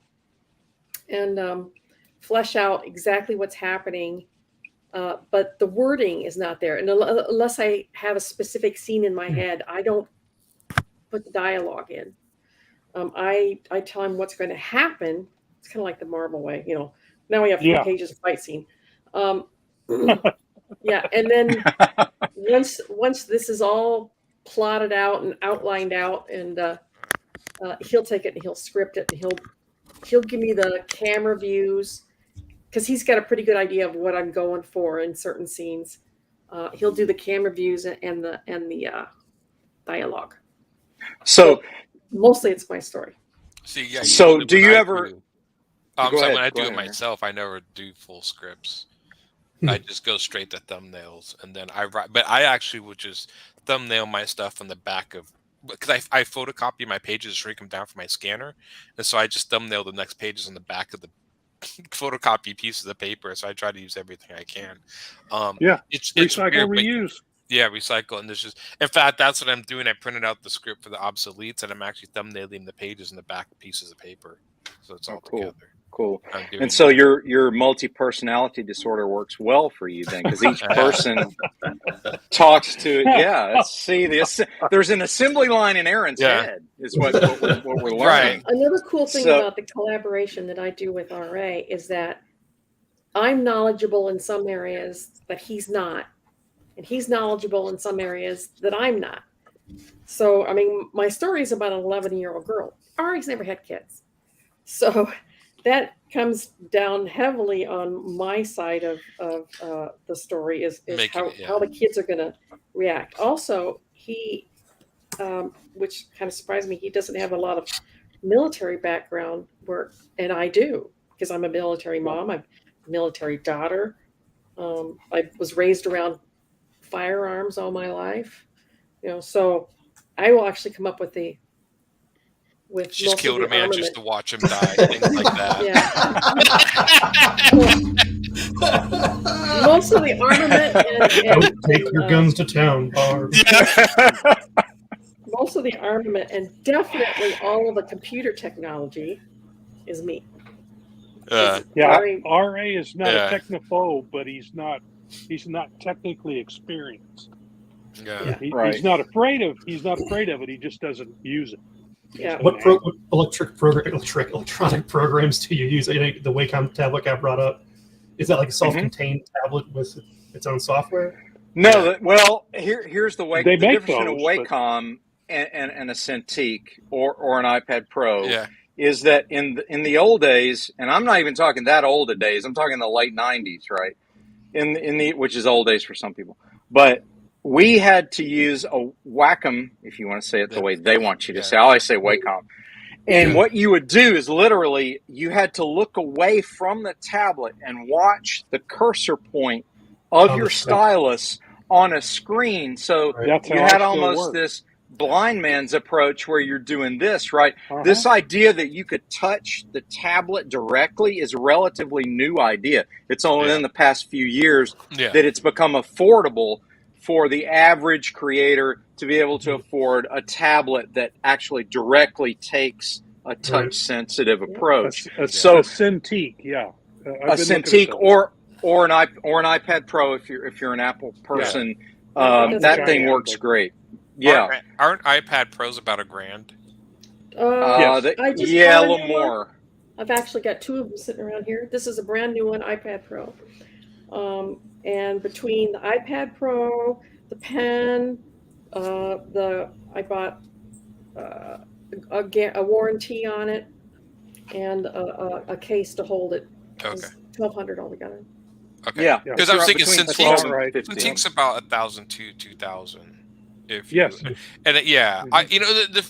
and flesh out exactly what's happening. But the wording is not there. And unless I have a specific scene in my head, I don't put the dialogue in. I tell him what's going to happen. It's kind of like the Marvel way, Now we have 4 pages of fight scene. And then once this is all plotted out and outlined out, and he'll take it and he'll script it, and he'll give me the camera views, because he's got a pretty good idea of what I'm going for in certain scenes. He'll do the camera views and the dialogue. So mostly it's my story. See, yeah. So do you ever? When I do it myself, I never do full scripts. I just go straight to thumbnails, and then I write. But I actually would just thumbnail my stuff on the back of, because I photocopy my pages, shrink them down for my scanner, and so I just thumbnail the next pages on the back of the photocopy pieces of paper. So I try to use everything I can. It's recycle, reuse. Yeah, recycle, and in fact, that's what I'm doing. I printed out the script for the obsoletes, and I'm actually thumbnailing the pages in the back pieces of paper, so it's all together. Cool. And so your multi-personality disorder works well for you then, because each person talks to there's an assembly line in Aaron's head is what we're learning. Right. Another cool thing about the collaboration that I do with RA is that I'm knowledgeable in some areas that he's not, and he's knowledgeable in some areas that I'm not. So, I mean, my story is about an 11-year-old girl. RA's never had kids. So that comes down heavily on my side of the story is how the kids are going to react. Also, he, which kind of surprised me, he doesn't have a lot of military background work, and I do, because I'm a military mom, I'm a military daughter. I was raised around firearms all my life, so I will actually come up with just killed a man just to watch him die, things like that. Most of the armament and don't take your guns to town, Barb. Most of the armament and definitely all of the computer technology is me. RA is not a technophobe, but he's not technically experienced. He's not afraid of it. He just doesn't use it. Yeah. What electronic programs do you use? The Wacom tablet got brought up. Is that like a self-contained tablet with its own software? No. Well, here's the Wacom. The difference between a Wacom and a Cintiq or an iPad Pro is that in the old days, and I'm not even talking that old a days. I'm talking the late '90s, right? Which is old days for some people, but we had to use a Wacom, if you want to say it the way they want you to say. I always say Wacom. And what you would do is literally you had to look away from the tablet and watch the cursor point of your stylus on a screen. So you had almost this blind man's approach where you're doing this, right? This idea that you could touch the tablet directly is a relatively new idea. It's only in the past few years that it's become affordable for the average creator to be able to afford a tablet that actually directly takes a touch-sensitive approach. A Cintiq, a Cintiq or an iPad Pro if you're an Apple person. That thing works great. Yeah, aren't iPad Pros about $1,000? A little more. I've actually got two of them sitting around here. This is a brand new one, iPad Pro. And between the iPad Pro, the pen, I bought a warranty on it, and a case to hold it. Okay. $1,200 altogether. Okay. Yeah. Because I was thinking Cintiq's about $1,000 to $2,000.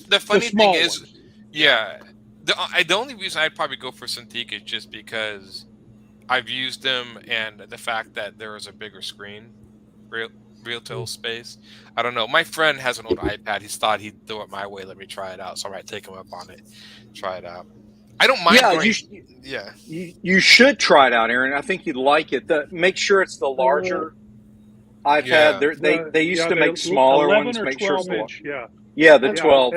The funny thing is, the only reason I'd probably go for Cintiq is just because I've used them, and the fact that there is a bigger screen, real space. I don't know. My friend has an old iPad. He thought he'd throw it my way. Let me try it out. So I might take him up on it. Try it out. I don't mind. You should try it out, Aaron. I think you'd like it. Make sure it's the larger iPad. They used to make smaller ones. Make sure it's the 12.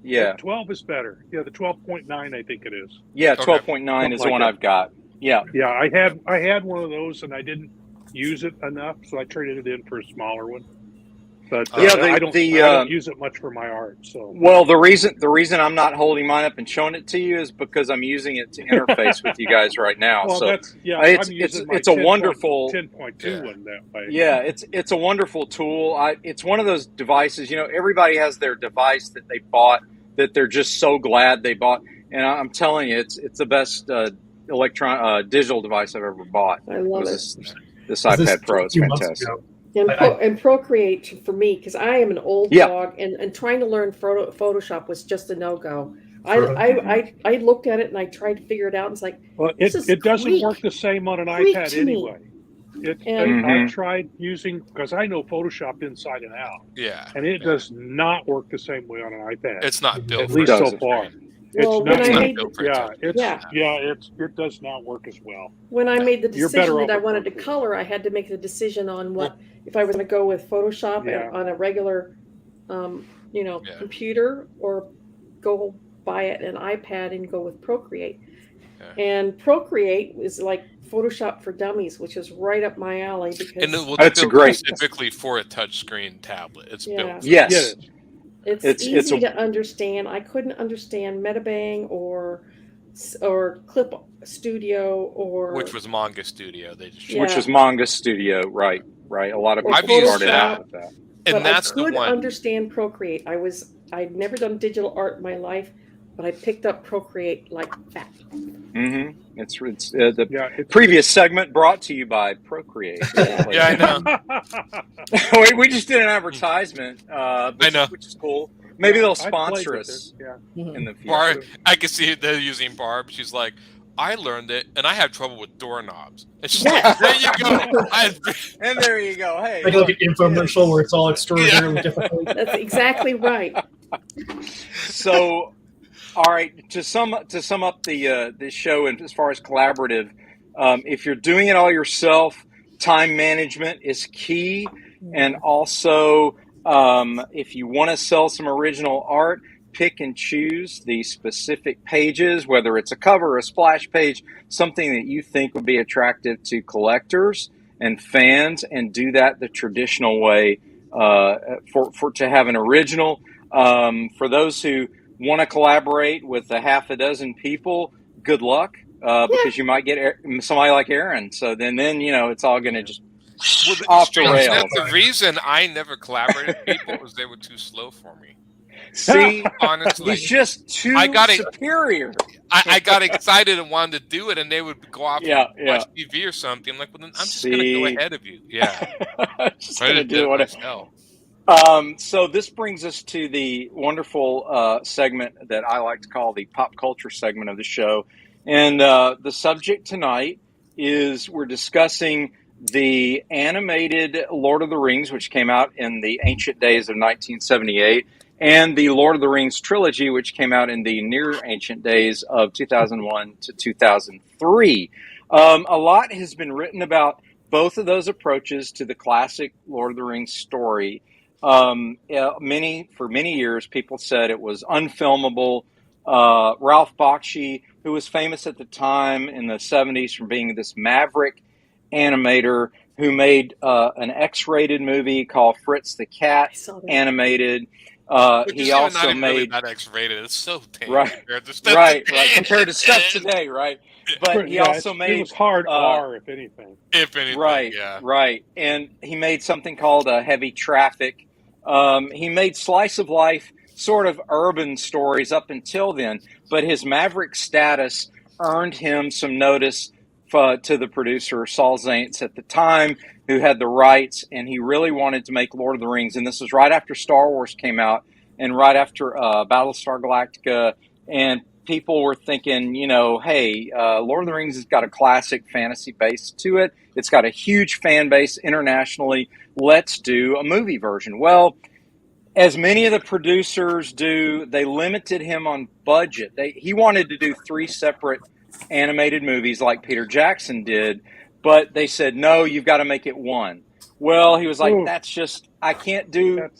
The 12 is better. The 12.9, I think it is. 12.9 is the one I've got. Yeah. I had one of those, and I didn't use it enough, so I traded it in for a smaller one. But I don't use it much for my art. So the reason I'm not holding mine up and showing it to you is because I'm using it to interface with you guys right now. It's a wonderful 10.2 one that way. Yeah, it's a wonderful tool. It's one of those devices. Everybody has their device that they bought that they're just so glad they bought, and I'm telling you, it's the best digital device I've ever bought. I love it. This iPad Pro. It's fantastic. And Procreate for me, because I am an old dog, and trying to learn Photoshop was just a no-go. I looked at it and I tried to figure it out. And it's like, well, it doesn't work the same on an iPad anyway. I tried using, because I know Photoshop inside and out. Yeah. And it does not work the same way on an iPad. It's not built at least so far. Well, it does not work as well. When I made the decision that I wanted to color, I had to make the decision on if I was going to go with Photoshop on a regular, computer, or go buy an iPad and go with Procreate. Yeah. And Procreate is like Photoshop for Dummies, which is right up my alley because that's great. Specifically for a touchscry tablet. It's built. Yes. It's easy to understand. I couldn't understand Metabang or Clip Studio which was Manga Studio. Which was Manga Studio, right? A lot of people started out with that. And that's I could understand Procreate. I'd never done digital art in my life, but I picked up Procreate like that. Mm-hmm. It's the previous segment brought to you by Procreate. I know. We just did an advertisement, which is cool. Maybe they'll sponsor us in the future. I can see they're using Barb. She's like, I learned it, and I have trouble with doorknobs. And she's like, there you go. And there you go. Hey, like an infomercial where it's all extraordinarily difficult. That's exactly right. So, all right, to sum up this show, and as far as collaborative, if you're doing it all yourself, time management is key, and also if you want to sell some original art, pick and choose the specific pages, whether it's a cover or a splash page, something that you think would be attractive to collectors and fans, and do that the traditional way to have an original. For those who want to collaborate with a half a dozen people, good luck, because you might get somebody like Aaron. So then it's all going to just off the rails. That's the reason I never collaborated with people was they were too slow for me. See, honestly, he's just too superior. I got excited and wanted to do it, and they would go off and watch TV or something. I'm like, well, then I'm just going to go ahead of you. Yeah, just going to do it. So this brings us to the wonderful segment that I like to call the pop culture segment of the show. And the subject tonight is we're discussing the animated Lord of the Rings, which came out in the ancient days of 1978, and the Lord of the Rings trilogy, which came out in the near ancient days of 2001 to 2003. A lot has been written about both of those approaches to the classic Lord of the Rings story. For many years, people said it was unfilmable. Ralph Bakshi, who was famous at the time in the 70s for being this maverick animator who made an X-rated movie called Fritz the Cat, animated. He also made really not X-rated. It's so tame right compared to stuff today, right? But he also made it was hard R, if anything. Right. And he made something called Heavy Traffic. He made slice of life, sort of urban stories up until then, but his maverick status earned him some notice to the producer Saul Zaentz at the time, who had the rights, and he really wanted to make Lord of the Rings. And this was right after Star Wars came out and right after Battlestar Galactica, and people were thinking, hey, Lord of the Rings has got a classic fantasy base to it. It's got a huge fan base internationally. Let's do a movie version. Well, as many of the producers do, they limited him on budget. He wanted to do 3 separate animated movies like Peter Jackson did, but they said, no, you've got to make it one. Well, he was like, I can't do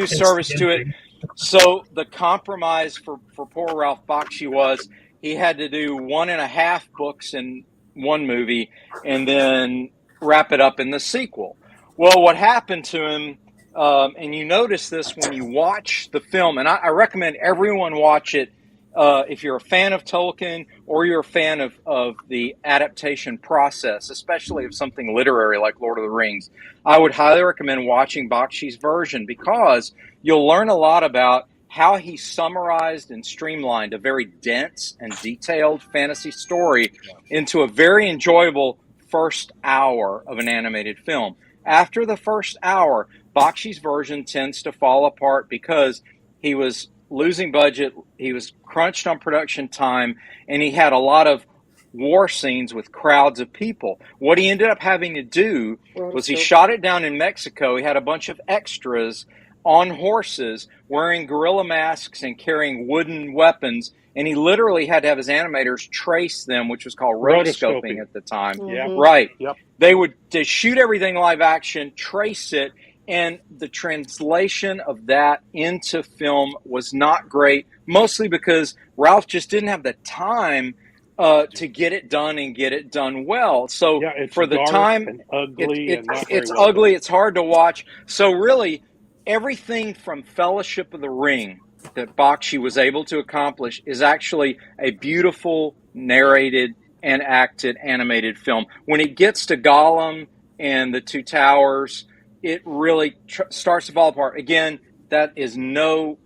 service to it. So the compromise for poor Ralph Bakshi was he had to do 1.5 books in one movie and then wrap it up in the sequel. Well, what happened to him, and you notice this when you watch the film, and I recommend everyone watch it if you're a fan of Tolkien or you're a fan of the adaptation process, especially of something literary like Lord of the Rings. I would highly recommend watching Bakshi's version because you'll learn a lot about how he summarized and streamlined a very dense and detailed fantasy story into a very enjoyable first hour of an animated film. After the first hour, Bakshi's version tends to fall apart because he was losing budget, he was crunched on production time, and he had a lot of war scenes with crowds of people. What he ended up having to do was he shot it down in Mexico. He had a bunch of extras on horses wearing gorilla masks and carrying wooden weapons, and he literally had to have his animators trace them, which was called rotoscoping at the time. Right. They would shoot everything live action, trace it, and the translation of that into film was not great, mostly because Ralph just didn't have the time to get it done and get it done well. So for the time, and ugly it's ugly. It's hard to watch. So really, everything from Fellowship of the Ring that Bakshi was able to accomplish is actually a beautiful narrated and acted animated film. When it gets to Gollum and the Two Towers, it really starts to fall apart. Again, that is no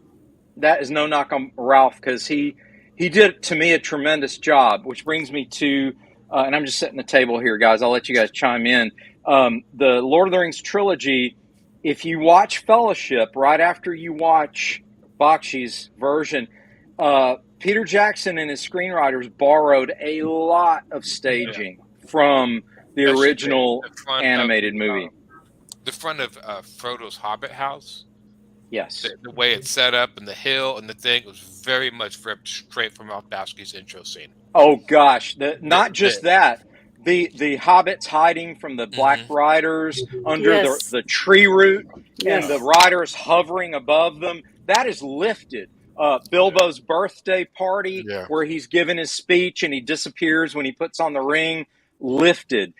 knock on Ralph, because he did, to me, a tremendous job, which brings me to, and I'm just setting the table here, guys. I'll let you guys chime in. The Lord of the Rings trilogy, if you watch Fellowship right after you watch Bakshi's version, Peter Jackson and his screenwriters borrowed a lot of staging from the original animated movie. The front of Frodo's Hobbit house. Yes. The way it's set up and the hill and the thing was very much ripped straight from Ralph Bakshi's intro scene. Oh gosh, not just that. The hobbits hiding from the Black Riders under the tree root, and the riders hovering above them. That is lifted. Bilbo's birthday party, where he's given his speech and he disappears when he puts on the ring. Lifted.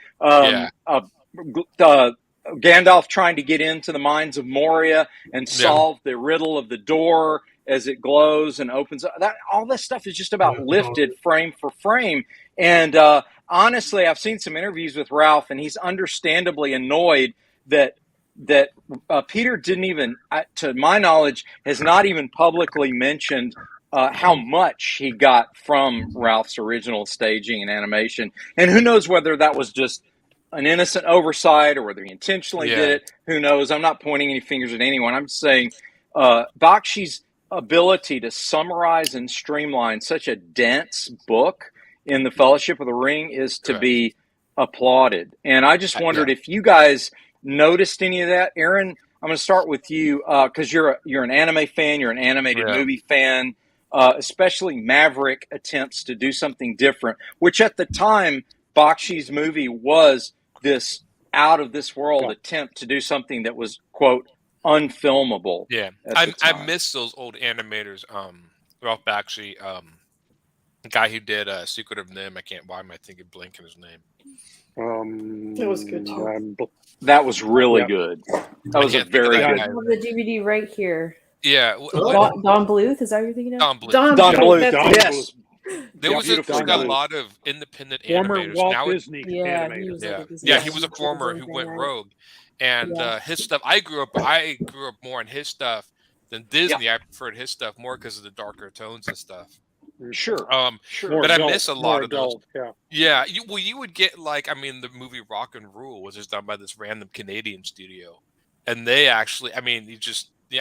Gandalf trying to get into the mines of Moria and solve the riddle of the door as it glows and opens up. All this stuff is just about lifted frame for frame. And honestly, I've seen some interviews with Ralph, and he's understandably annoyed that Peter didn't even, to my knowledge, has not even publicly mentioned how much he got from Ralph's original staging and animation. And who knows whether that was just an innocent oversight or whether he intentionally did it. Who knows? I'm not pointing any fingers at anyone. I'm just saying Bakshi's ability to summarize and streamline such a dense book in the Fellowship of the Ring is to be applauded. And I just wondered if you guys noticed any of that. Aaron, I'm going to start with you because you're an anime fan, you're an animated movie fan, especially Maverick attempts to do something different, which at the time, Bakshi's movie was this out of this world attempt to do something that was, quote, unfilmable. Yeah. I miss those old animators. Ralph Bakshi, the guy who did Secret of Nim. Why am I thinking blanking his name? That was good too. That was really good. That was a very good. I have the DVD right here. Yeah. Don Bluth, is that what you're thinking of? Don Bluth. Don Bluth. Yes. There was a lot of independent animators. Walt Disney animators. He was a former who went rogue, and his stuff. I grew up more on his stuff than Disney. I preferred his stuff more because of the darker tones and stuff. Sure. But I miss a lot of those. You would get the movie Rock and Rule was just done by this random Canadian studio, and they actually,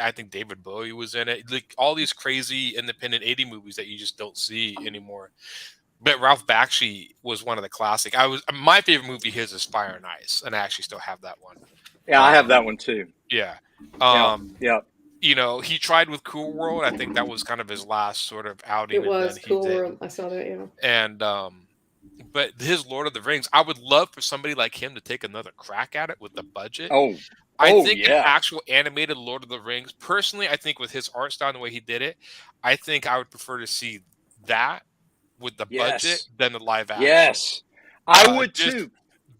I think David Bowie was in it. Like all these crazy independent 80 movies that you just don't see anymore. But Ralph Bakshi was one of the classic. My favorite movie his is Fire and Ice, and I actually still have that one. Yeah, I have that one too. Yeah. He tried with Cool World. I think that was kind of his last sort of outing. It was Cool World. I saw that, yeah. And but his Lord of the Rings, I would love for somebody like him to take another crack at it with the budget. I think an actual animated Lord of the Rings, personally, I think with his art style and the way he did it, I think I would prefer to see that with the budget than the live action. Yes, I would too.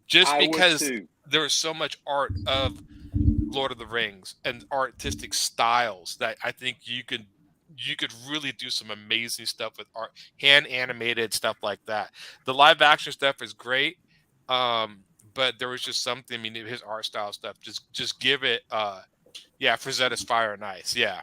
Just because there is so much art of Lord of the Rings and artistic styles that I think you could really do some amazing stuff with art, hand animated stuff like that. The live action stuff is great. But there was just something. His art style stuff. Just give it. Frazetta's Fire and Ice. Yeah.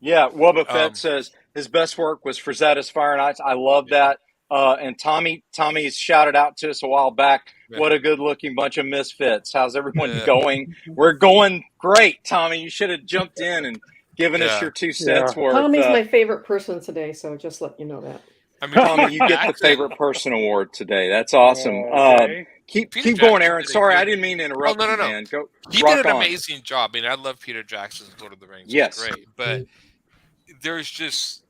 Yeah, Wubba Fett says his best work was Frazetta's Fire and Ice. I love that. And Tommy's shouted out to us a while back. Yeah. What a good-looking bunch of misfits. How's everyone going? We're going great, Tommy. You should have jumped in and given us your 2 cents worth. Tommy's my favorite person today, so just let you know that. I mean, Tommy, you get the favorite person award today. That's awesome. Keep going, Aaron. Sorry, I didn't mean to interrupt you, man. Go. He did an amazing job. I mean, I love Peter Jackson's Lord of the Rings. Yes, it's great, but there's just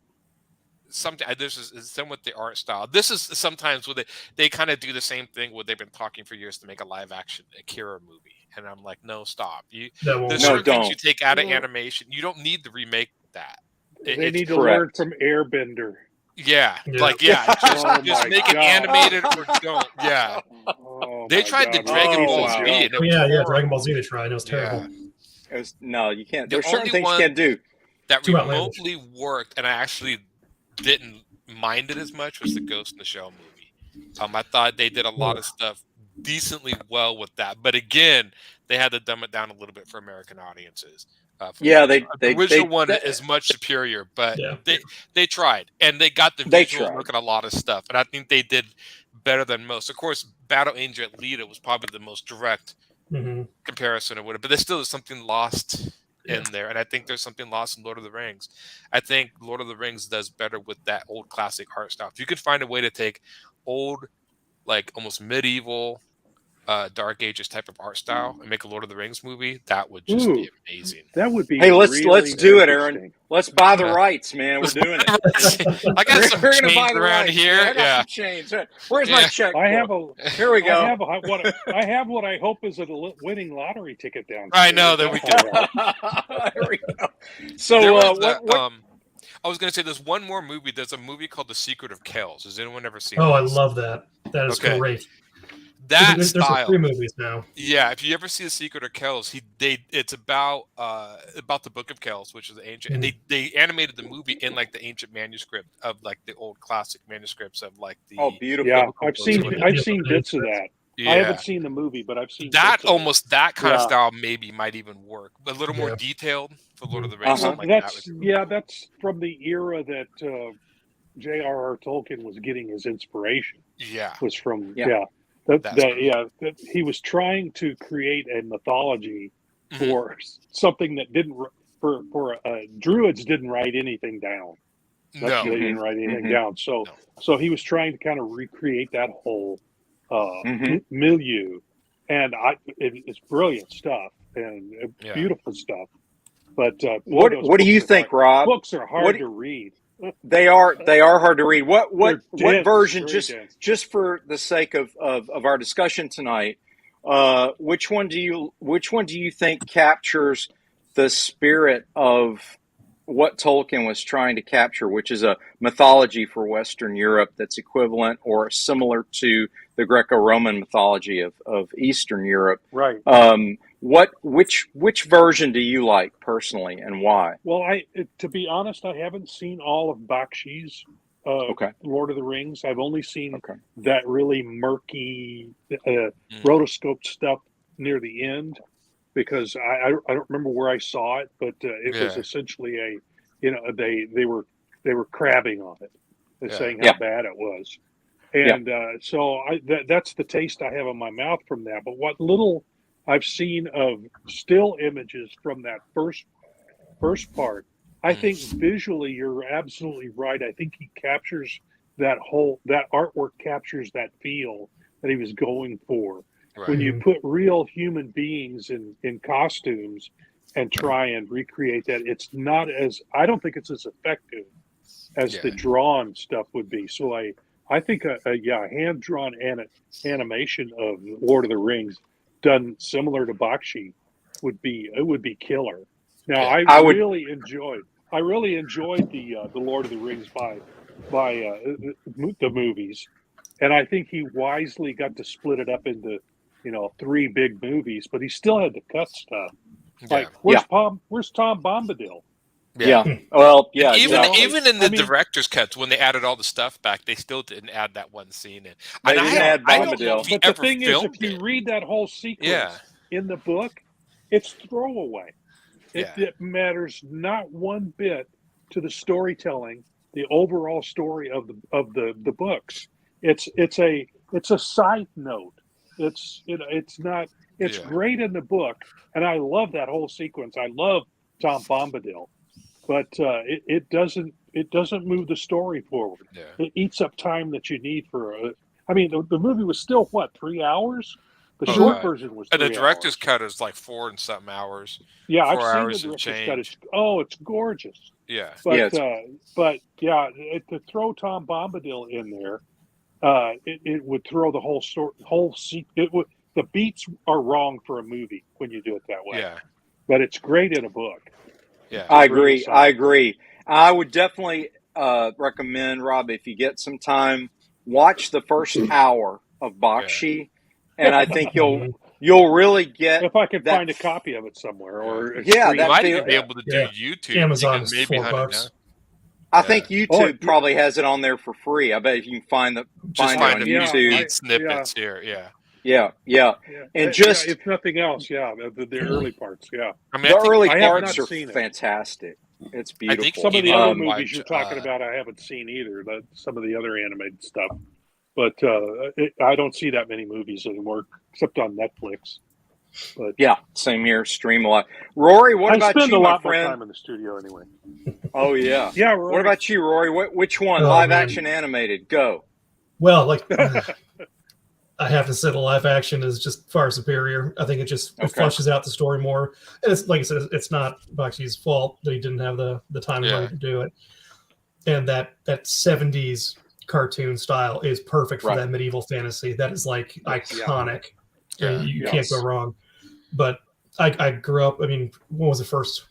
something. This is somewhat the art style. This is sometimes where they kind of do the same thing where they've been talking for years to make a live action Akira movie, and I'm like, no, stop. There's certain things you take out of animation. You don't need to remake that. They need to learn from Airbender. Yeah. Just make it animated or don't. Yeah. They tried the Dragon Ball Z. Dragon Ball Z they tried. It was terrible. No, you can't. There's certain things you can't do. That remotely worked, and I actually didn't mind it as much, was the Ghost in the Shell movie. I thought they did a lot of stuff decently well with that. But again, they had to dumb it down a little bit for American audiences. The original one is much superior, but they tried, and they got the visual look at a lot of stuff, and I think they did better than most. Of course, Battle Angel Alita was probably the most direct comparison or whatever, but there still is something lost in there, and I think there's something lost in Lord of the Rings. I think Lord of the Rings does better with that old classic art style. If you could find a way to take old, like almost medieval, Dark Ages type of art style and make a Lord of the Rings movie, that would just be amazing. That would be. Hey, let's do it, Aaron. Let's buy the rights, man. We're doing it. I got some change around here. I got some change. Where's my check? Here we go. I have what I hope is a winning lottery ticket down. I know that we can. There we go. So I was going to say there's one more movie. There's a movie called The Secret of Kells. Has anyone ever seen? Oh, this? I love that. That is great. There's style. 3 movies now. Yeah, if you ever see The Secret of Kells, it's about the Book of Kells, which is the ancient, and they animated the movie in like the ancient manuscript of like the old classic manuscripts of like the beautiful. Yeah, I've seen bits of that. Yeah. I haven't seen the movie, but I've seen that. Almost that kind of style might even work. A little more detailed for Lord of the Rings. That's from the era that J.R.R. Tolkien was getting his inspiration. Yeah, was from he was trying to create a mythology for something that didn't Druids didn't write anything down. They didn't write anything down. So he was trying to kind of recreate that whole milieu, and it's brilliant stuff and beautiful stuff. But what do you think, Rob? Books are hard to read. They are hard to read. What version? Just for the sake of our discussion tonight, which one do you think captures the spirit of what Tolkien was trying to capture, which is a mythology for Western Europe that's equivalent or similar to the Greco-Roman mythology of Eastern Europe? Right. Which version do you like personally, and why? Well, to be honest, I haven't seen all of Bakshi's Lord of the Rings. I've only seen that really murky rotoscope stuff near the end, because I don't remember where I saw it, but it was essentially they were crabbing on it, saying how bad it was, and so that's the taste I have in my mouth from that. But what little I've seen of still images from that first part, I think visually you're absolutely right. I think he captures that artwork captures that feel that he was going for. Right. When you put real human beings in costumes and try and recreate that, I don't think it's as effective as the drawn stuff would be. So I think a hand-drawn animation of Lord of the Rings done similar to Bakshi would be killer. Now I really enjoyed the Lord of the Rings by the movies, and I think he wisely got to split it up into 3 big movies, but he still had to cut stuff. Like where's Tom Bombadil? Yeah. Well, even in the director's cuts, when they added all the stuff back, they still didn't add that one scene in. They didn't add Bombadil. But the thing is, if you read that whole sequence in the book, it's throwaway. It matters not one bit to the storytelling, the overall story of the books. It's a side note. It's not. It's great in the book, and I love that whole sequence. I love Tom Bombadil, but it doesn't move the story forward. Yeah. It eats up time that you need for a. I mean, the movie was still what, 3 hours? The short version was 3 The director's hours. cut is like 4 and something hours. Yeah, 4 I've seen hours the and director's cut. change. It's gorgeous. Yeah. But to throw Tom Bombadil in there, it would throw the the beats are wrong for a movie when you do it that way. Yeah. But it's great in a book. Yeah. I agree. I would definitely recommend, Rob, if you get some time, watch the first hour of Bakshi, and I think you'll really get. If I could find a copy of it somewhere, or you might even be able to do YouTube. Amazon's you can maybe $4. I think YouTube probably has it on there for free. I bet if you can find it on YouTube. Snippets here. Yeah. And just if nothing else, the early parts, I mean, the early I have parts not are seen it. fantastic. It's beautiful. I think some of the other movies watch, you're talking about, I haven't seen either. Some of the other animated stuff, but I don't see that many movies anymore, except on Netflix. But yeah, same here. Stream a lot. Rory, what about you, I spend a lot my friend? more time in the studio anyway. Oh yeah, yeah. Rory. What about you, Rory? Which one? Live action, animated? Go. Well, like I have to say, the live action is just far superior. I think it fleshes out the story more. And it's like I said, it's not Bakshi's fault that he didn't have the time and money to do it. And that 70s cartoon style is perfect for that medieval fantasy. That is like iconic. Yeah. You can't go wrong. But I grew up. I mean, when was the first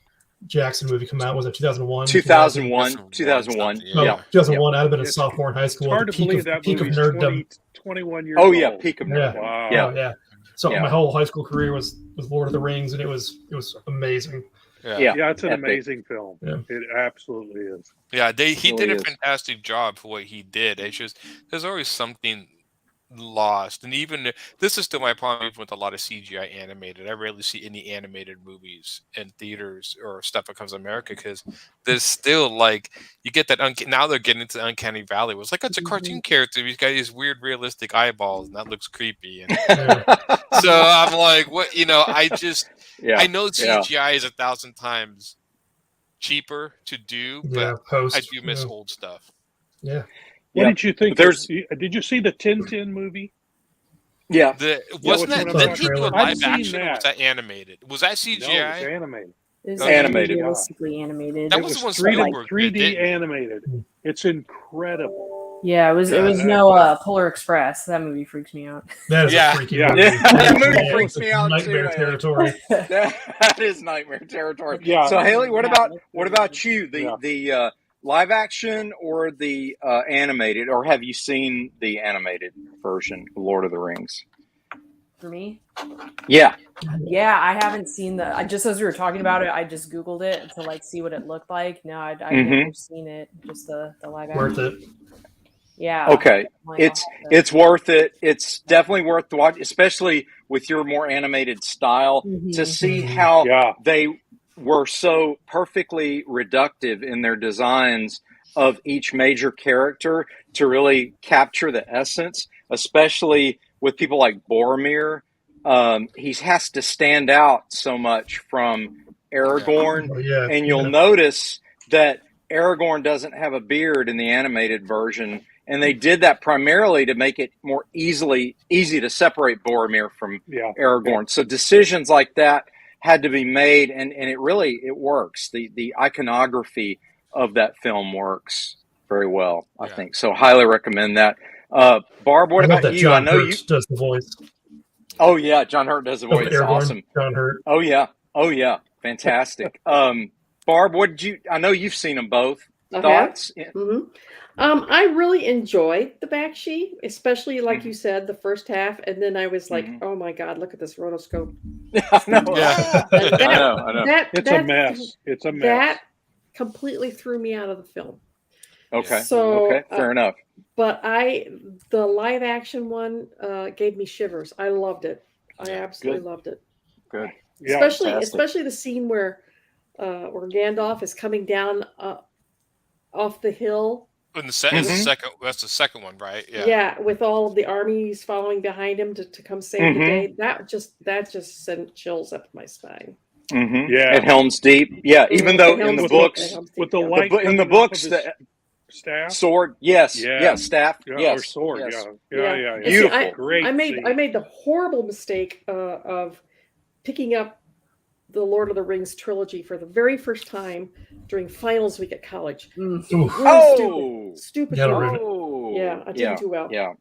Jackson movie come out? Was it 2001? 2001. Yeah. 2001. I'd have been a sophomore in high school. It's hard to believe that peak of movie's nerddom. 21 years old. Yeah, old. peak of nerd. Wow. Yeah. So my whole high school career was Lord of the Rings, and it was amazing. Yeah, it's an amazing film. Yeah. It absolutely is. Yeah, he did a fantastic job for what he did. It's just there's always something lost, and even this is still my problem with a lot of CGI animated. I rarely see any animated movies in theaters or stuff that comes to America because there's still like you get that now they're getting into the uncanny valley. It was like it's a cartoon character. He's got these weird realistic eyeballs, and that looks creepy. And so I'm like, what? I just I know CGI is 1,000 times cheaper to do, but I do miss old stuff. Yeah. What did you think? Did you see the Tintin movie? Yeah. Wasn't that? Didn't he do a live action? Or was that animated? Was that CGI? No, it was animated. It was animated. Realistically animated. That was 3D animated. It's incredible. Yeah, it was no Polar Express. That movie freaks me out. That is a freaky movie. That movie freaks me out nightmare too. Territory. That is nightmare territory. Yeah. So Haley, what about you? The live action or the animated, or have you seen the animated version of Lord of the Rings? For me? Yeah, I haven't seen just as we were talking about it, I just Googled it to see what it looked like. No, I've never seen it, just the live action. Worth it. Yeah. Okay. It's worth it. It's definitely worth the watch, especially with your more animated style, to see how they were so perfectly reductive in their designs of each major character to really capture the essence, especially with people like Boromir. He has to stand out so much from Aragorn, and you'll notice that Aragorn doesn't have a beard in the animated version, and they did that primarily to make it more easy to separate Boromir from Aragorn. So decisions like that had to be made, and it works. The iconography of that film works very well, I think. So highly recommend that. Barb, what about you? John Hurt does the voice. Oh yeah, John Hurt does the voice. Aragorn, awesome. John Hurt. Oh yeah, fantastic. Barb, what did you? I know you've seen them both. Thoughts? Mm-hmm. I really enjoyed the Bakshi, especially like you said, the first half, and then I was like, "Oh my God, look at this rotoscope!" I know. It's a mess. It's a mess. That completely threw me out of the film. Okay. So fair enough. But the live action one gave me shivers. I loved it. I absolutely loved it. Good. Yeah, especially the scene where Gandalf is coming down off the hill. In the second, that's the second one, right? Yeah. Yeah, with all of the armies following behind him to come save the day. That just sent chills up my spine. Yeah, at Helm's Deep. Yeah, even though in the books, with the light in the books, the staff, sword, yes, staff, yes, or sword, yes. yeah. Beautiful. See, Great. I made the horrible mistake of picking up the Lord of the Rings trilogy for the very first time during finals week at college. Really stupid. Yeah, I didn't do well. Yeah,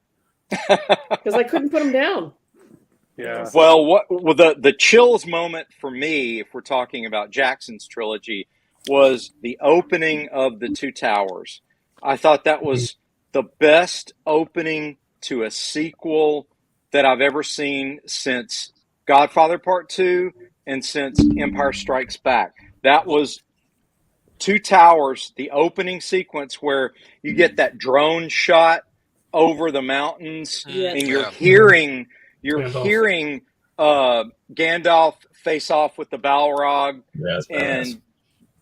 because I couldn't put them down. Yeah. Well, the chills moment for me, if we're talking about Jackson's trilogy, was the opening of the Two Towers. I thought that was the best opening to a sequel that I've ever seen since Godfather Part 2 and since Empire Strikes Back. That was Two Towers, the opening sequence where you get that drone shot over the mountains and you're hearing Gandalf face off with the Balrog, and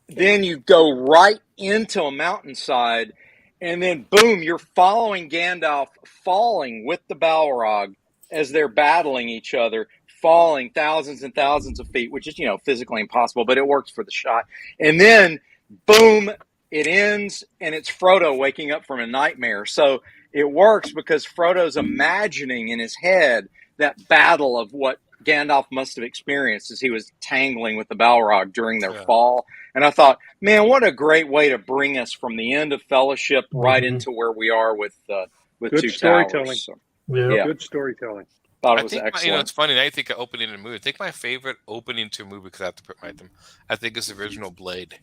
then you go right into a mountainside, and then boom, you're following Gandalf falling with the Balrog as they're battling each other, falling thousands and thousands of feet, which is, physically impossible, but it works for the shot. And then boom, it ends, and it's Frodo waking up from a nightmare. So it works because Frodo's imagining in his head that battle of what Gandalf must have experienced as he was tangling with the Balrog during their fall. And I thought, man, what a great way to bring us from the end of Fellowship right into where we are with good Two storytelling. Towers. So, Good storytelling. Thought it was excellent. It's funny. Now you think of opening in a movie. I think my favorite opening to a movie, because I have to put my them. I think it's the original Blade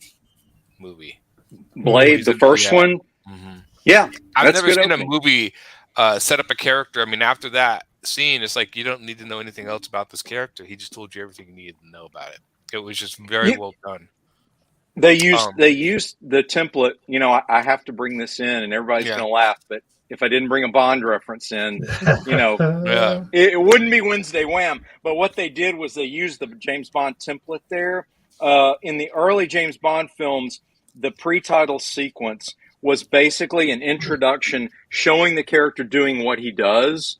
movie. Blade, the first one. Mm-hmm. Yeah, I've never seen a movie set up a character. I mean, after that scene, it's like you don't need to know anything else about this character. He just told you everything you needed to know about it. It was just very well done. They used the template. I have to bring this in, and everybody's going to laugh. But if I didn't bring a Bond reference in, it wouldn't be Wednesday Wham. But what they did was they used the James Bond template there. In the early James Bond films, the pre-title sequence was basically an introduction showing the character doing what he does,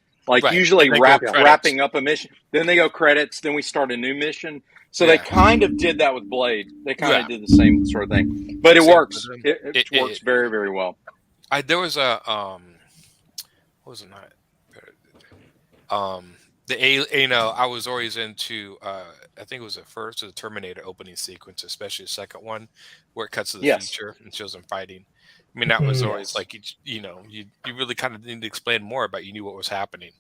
usually wrapping up a mission. Then they go credits, then we start a new mission. So they kind of did that with Blade. They kind of did the same sort of thing. But it works. It works very, very well. There was a what was it not? I was always into I think it was the first or the Terminator opening sequence, especially the second one where it cuts to the future and shows them fighting. I mean, that was always like you really kind of need to explain more about you knew what was happening.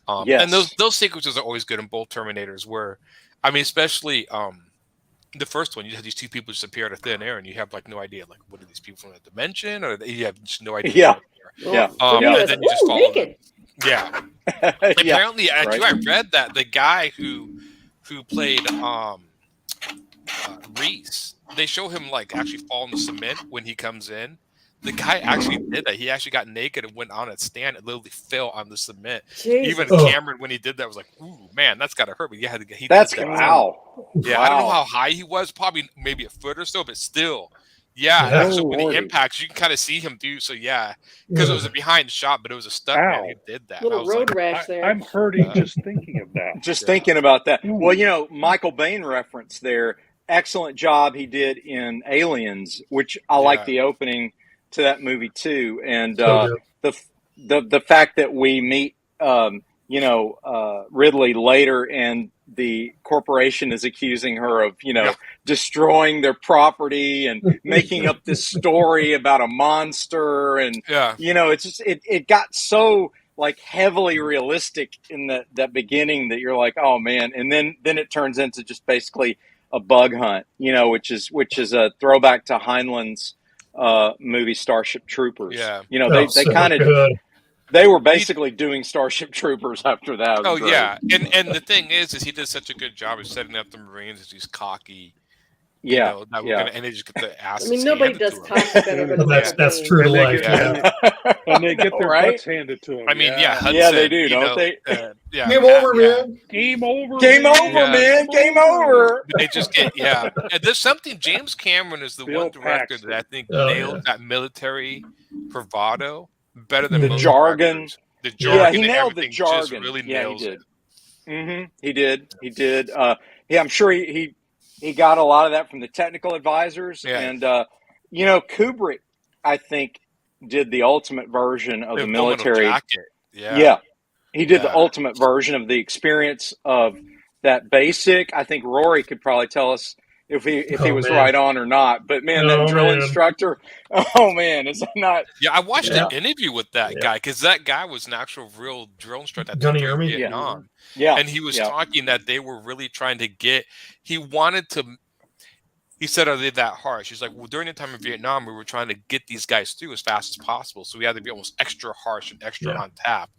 And those sequences are always good in both Terminators. Where, I mean, especially the first one, you have these two people just appear out of thin air, and you have no idea what are these people from that dimension, or you have just no idea. And then you just follow them. Yeah. Apparently, I read that the guy who played Reese, they show him actually fall in the cement when he comes in. The guy actually did that. He actually got naked and went on a stand and literally fell on the cement. Jesus. Even Cameron, when he did that, was like, "Ooh, man, that's got to hurt." But he did that. Wow. Yeah, I don't know how high he was. Probably maybe a foot or so, but still. Yeah, so when he impacts, you can kind of see him do so. Yeah, because it was a behind shot, but it was a stunt man who did that. Little road rash there. I'm hurting just thinking of that. Thinking about that. Well, Michael Bain reference there. Excellent job he did in Aliens, which I like the opening to that movie too, and the fact that we meet Ridley later, and the corporation is accusing her of destroying their property and making up this story about a monster, and it's just it got so heavily realistic in that beginning that you're like, oh man, and then it turns into just basically a bug hunt, which is a throwback to Heinlein's movie Starship Troopers. They were basically doing Starship Troopers after that. Yeah, and the thing is he did such a good job of setting up the Marines as these cocky, You Yeah, know, that we're gonna, and they just get the I asses mean, nobody handed does to them. cops better than That's true to And they life. get- Yeah. and they get their right? butts handed to them. I mean, yeah, Hudson, Yeah, they do, you don't know, they? yeah, Game Pat, over, yeah. man. Game over, Game man. over, man. Game over. But they just get, yeah. And there's something, James Cameron is the Bill one director Paxton. that I think Oh, nailed yeah. that military bravado better than The most jargon. directors. The Yeah, jargon Yeah, he and nailed the everything just jargon. really Yeah, he nails did. it. He did. He did. Yeah, I'm sure he got a lot of that from the technical advisors. Yeah. And, you know, Kubrick, I think, did the ultimate version of the Full Metal military. Jacket. Yeah. Yeah. He did the Yeah. ultimate version of the experience of that basic. I think Rory could probably tell us if he was man. right on or not. But man, that Oh, drill man. instructor, oh man, is that not? Yeah, I watched Yeah. an interview with that guy because that guy was an actual real drill instructor at Gunny during Army? Vietnam. Yeah. And he was Yeah. talking that they were really trying to get, he said, are they that harsh? He's like, well, during the time of Vietnam, we were trying to get these guys through as fast as possible. So we had to be almost extra harsh and extra on tap.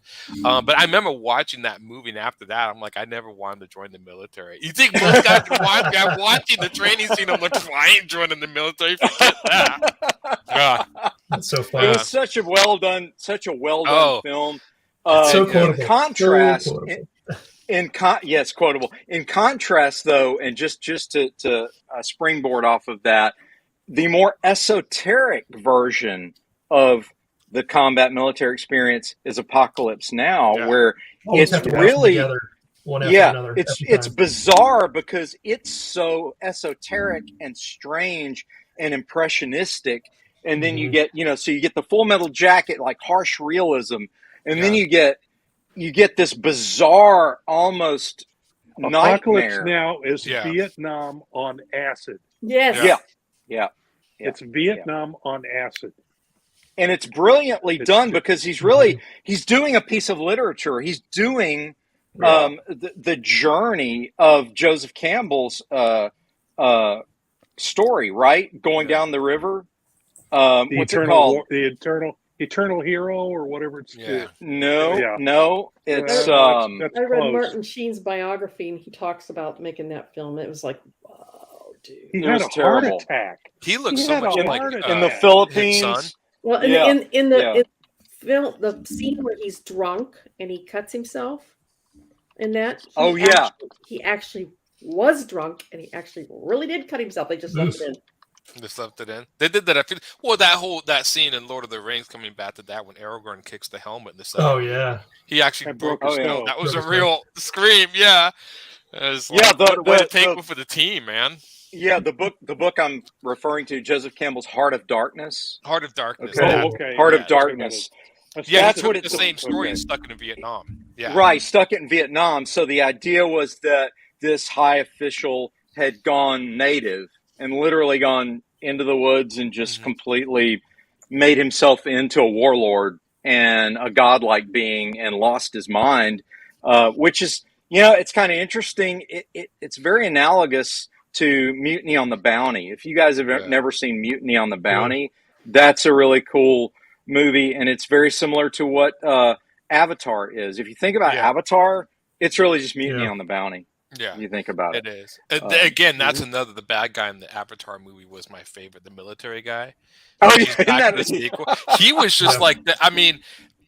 But I remember watching that movie, and after that, I'm like, I never wanted to join the military. You think most guys would want me? I'm watching the training scene. I'm like, well, I ain't joining the military. Forget that. Yeah. That's so It funny. was such a well done film. So In quotable. contrast, So quotable. yes, quotable. In contrast, though, and just to springboard off of that, the more esoteric version of the combat military experience is Apocalypse Now, where Always it's have to watch them really together, one after another, it's every time. bizarre because it's so esoteric and strange and impressionistic. And then you get, so you get the Full Metal Jacket, like harsh realism, and then you get this bizarre, almost Apocalypse nightmare. Now is Vietnam on acid. Yes. Yeah. It's Vietnam on acid. And it's brilliantly done because he's doing a piece of literature. He's doing the journey of Joseph Campbell's story, right? Going down the river. What's it called? The Eternal Hero or whatever it's called. No. It's that's I read close. Martin Sheen's biography, and he talks about making that film. It was like, wow, dude. He It had was a terrible. heart attack. He looks He so had much a like heart in attack. the his Philippines. son. Well, in the film, the scene where he's drunk and he cuts himself, and that he actually was drunk and he actually really did cut himself. They just left it in. Just left it in. They did that. That scene in Lord of the Rings, coming back to that, when Aragorn kicks the helmet in the second. Oh yeah, he actually broke his nose. nose. That was Broke a his real scream. Yeah, it was like, what a way to take one for the team, man. Yeah, the book I'm referring to, Joseph Campbell's Heart of Darkness. Heart of Darkness. Okay. Heart of Darkness. That's what it's the same story. He's stuck in Vietnam. Yeah, right. Stuck in Vietnam. So the idea was that this high official had gone native and literally gone into the woods and just completely made himself into a warlord and a godlike being and lost his mind, which is, it's kind of interesting. It's very analogous to Mutiny on the Bounty. If you guys have never seen Mutiny on the Bounty, that's a really cool movie, and it's very similar to what Avatar is. If you think about Avatar, it's really just Mutiny on the Bounty. Yeah, you think about it. It is. Again, that's another. The bad guy in the Avatar movie was my favorite. The military guy. Oh, he was just like that. I mean,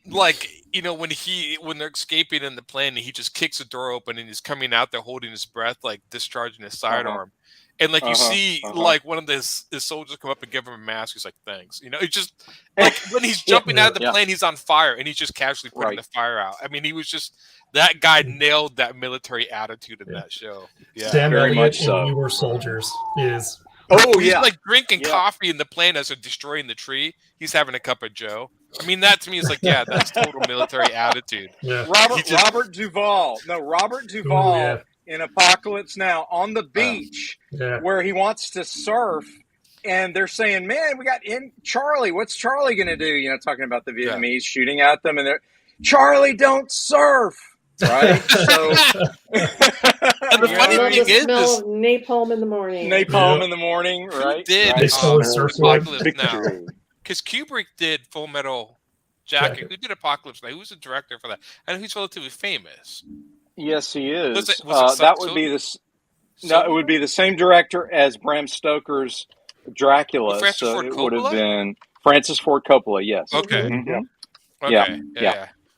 like, when they're escaping in the plane, and he just kicks the door open, and he's coming out there holding his breath, like discharging his sidearm. And like you see, like one of his soldiers come up and give him a mask. He's like, "Thanks." It's just like when he's jumping out of the plane, he's on fire, and he's just casually putting the fire out. I mean, he was just that guy nailed that military attitude in that show. Yeah, Sam very Elliott much so. in You Were Soldiers is. He's like drinking coffee in the plane as they're destroying the tree. He's having a cup of Joe. I mean, that to me is like, that's total military attitude. Yeah. Robert Duvall. No, Robert Duvall. In Apocalypse Now on the beach where he wants to surf, and they're saying, man, we got Charlie. What's Charlie going to do? Talking about the Vietnamese shooting at them, and they're, Charlie, don't surf. Right? So, and the funny thing is, smell of napalm in the morning. Napalm in the morning, right? They stole his surfboard. Because Kubrick did Full Metal Jacket. Who did Apocalypse Now? Who's the director for that? I know he's relatively famous. Yes, he is. Was it that would be this. No, it would be the same director as Bram Stoker's Dracula. Francis So Ford it would have Coppola? been Francis Ford Coppola. Yes. Okay. Mhm. Yeah. Okay.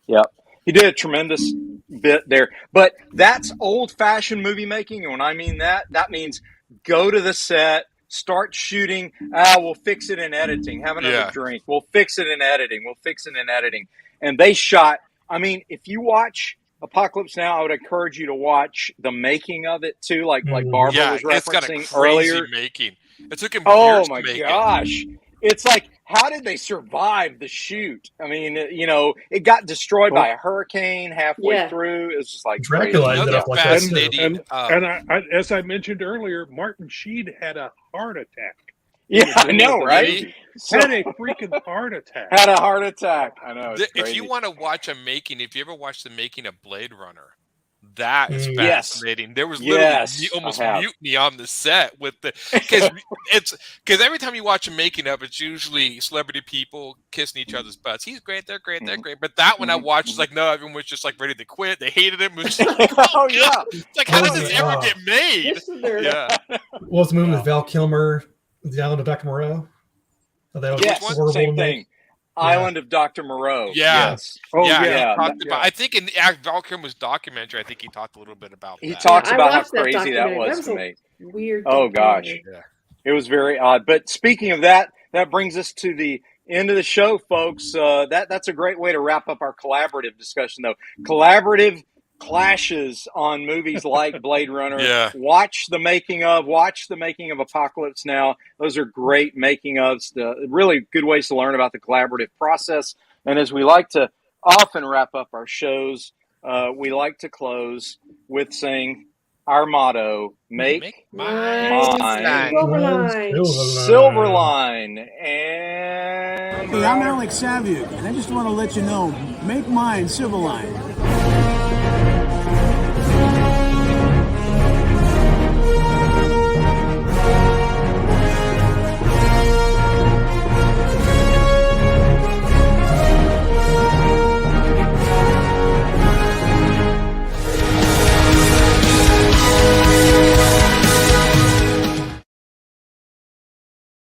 Yeah. He did a tremendous bit there. But that's old-fashioned movie making, and when I mean that, that means go to the set, start shooting. We'll fix it in editing. Have another drink. We'll fix it in editing. We'll fix it in editing. And they shot. I mean, if you watch Apocalypse Now, I would encourage you to watch the making of it too, like Barbara was referencing it's got a crazy earlier. making. It took him Oh years my to make gosh. It's like, how did they survive the shoot? I mean, it got destroyed by a hurricane halfway through. It was just like Dracula ended up like that. And I, as I mentioned earlier, Martin Sheen had a heart attack. Yeah, I know, right? Had a freaking heart attack. Had a heart attack. I know. It's crazy. If you want to watch a making, if you ever watched the making of Blade Runner, that is fascinating. There was literally almost mutiny on the set with because every time you watch a making of, it's usually celebrity people kissing each other's butts. He's great, they're great, they're great. But that one I watched is like, no, everyone was just like ready to quit. They hated him. It was just like, it's like, how does this ever get made? What was the movie with Val Kilmer, The Island of Dr. Moreau? That was same thing. Island of Dr. Moreau. Yes. Oh, yeah. I think in Val Kilmer's documentary, I think he talked a little bit about that. He talks about how crazy that was to me. Weird. Oh, gosh. It was very odd. But speaking of that, that brings us to the end of the show, folks. That's a great way to wrap up our collaborative discussion, though. Collaborative clashes on movies like Blade Runner. Watch the making of Apocalypse Now. Those are great making ofs, really good ways to learn about the collaborative process. And as we like to often wrap up our shows, we like to close with saying our motto, make mine Silverline. And hey, I'm Alex Saviuk, and I just want to let you know, make mine Silverline.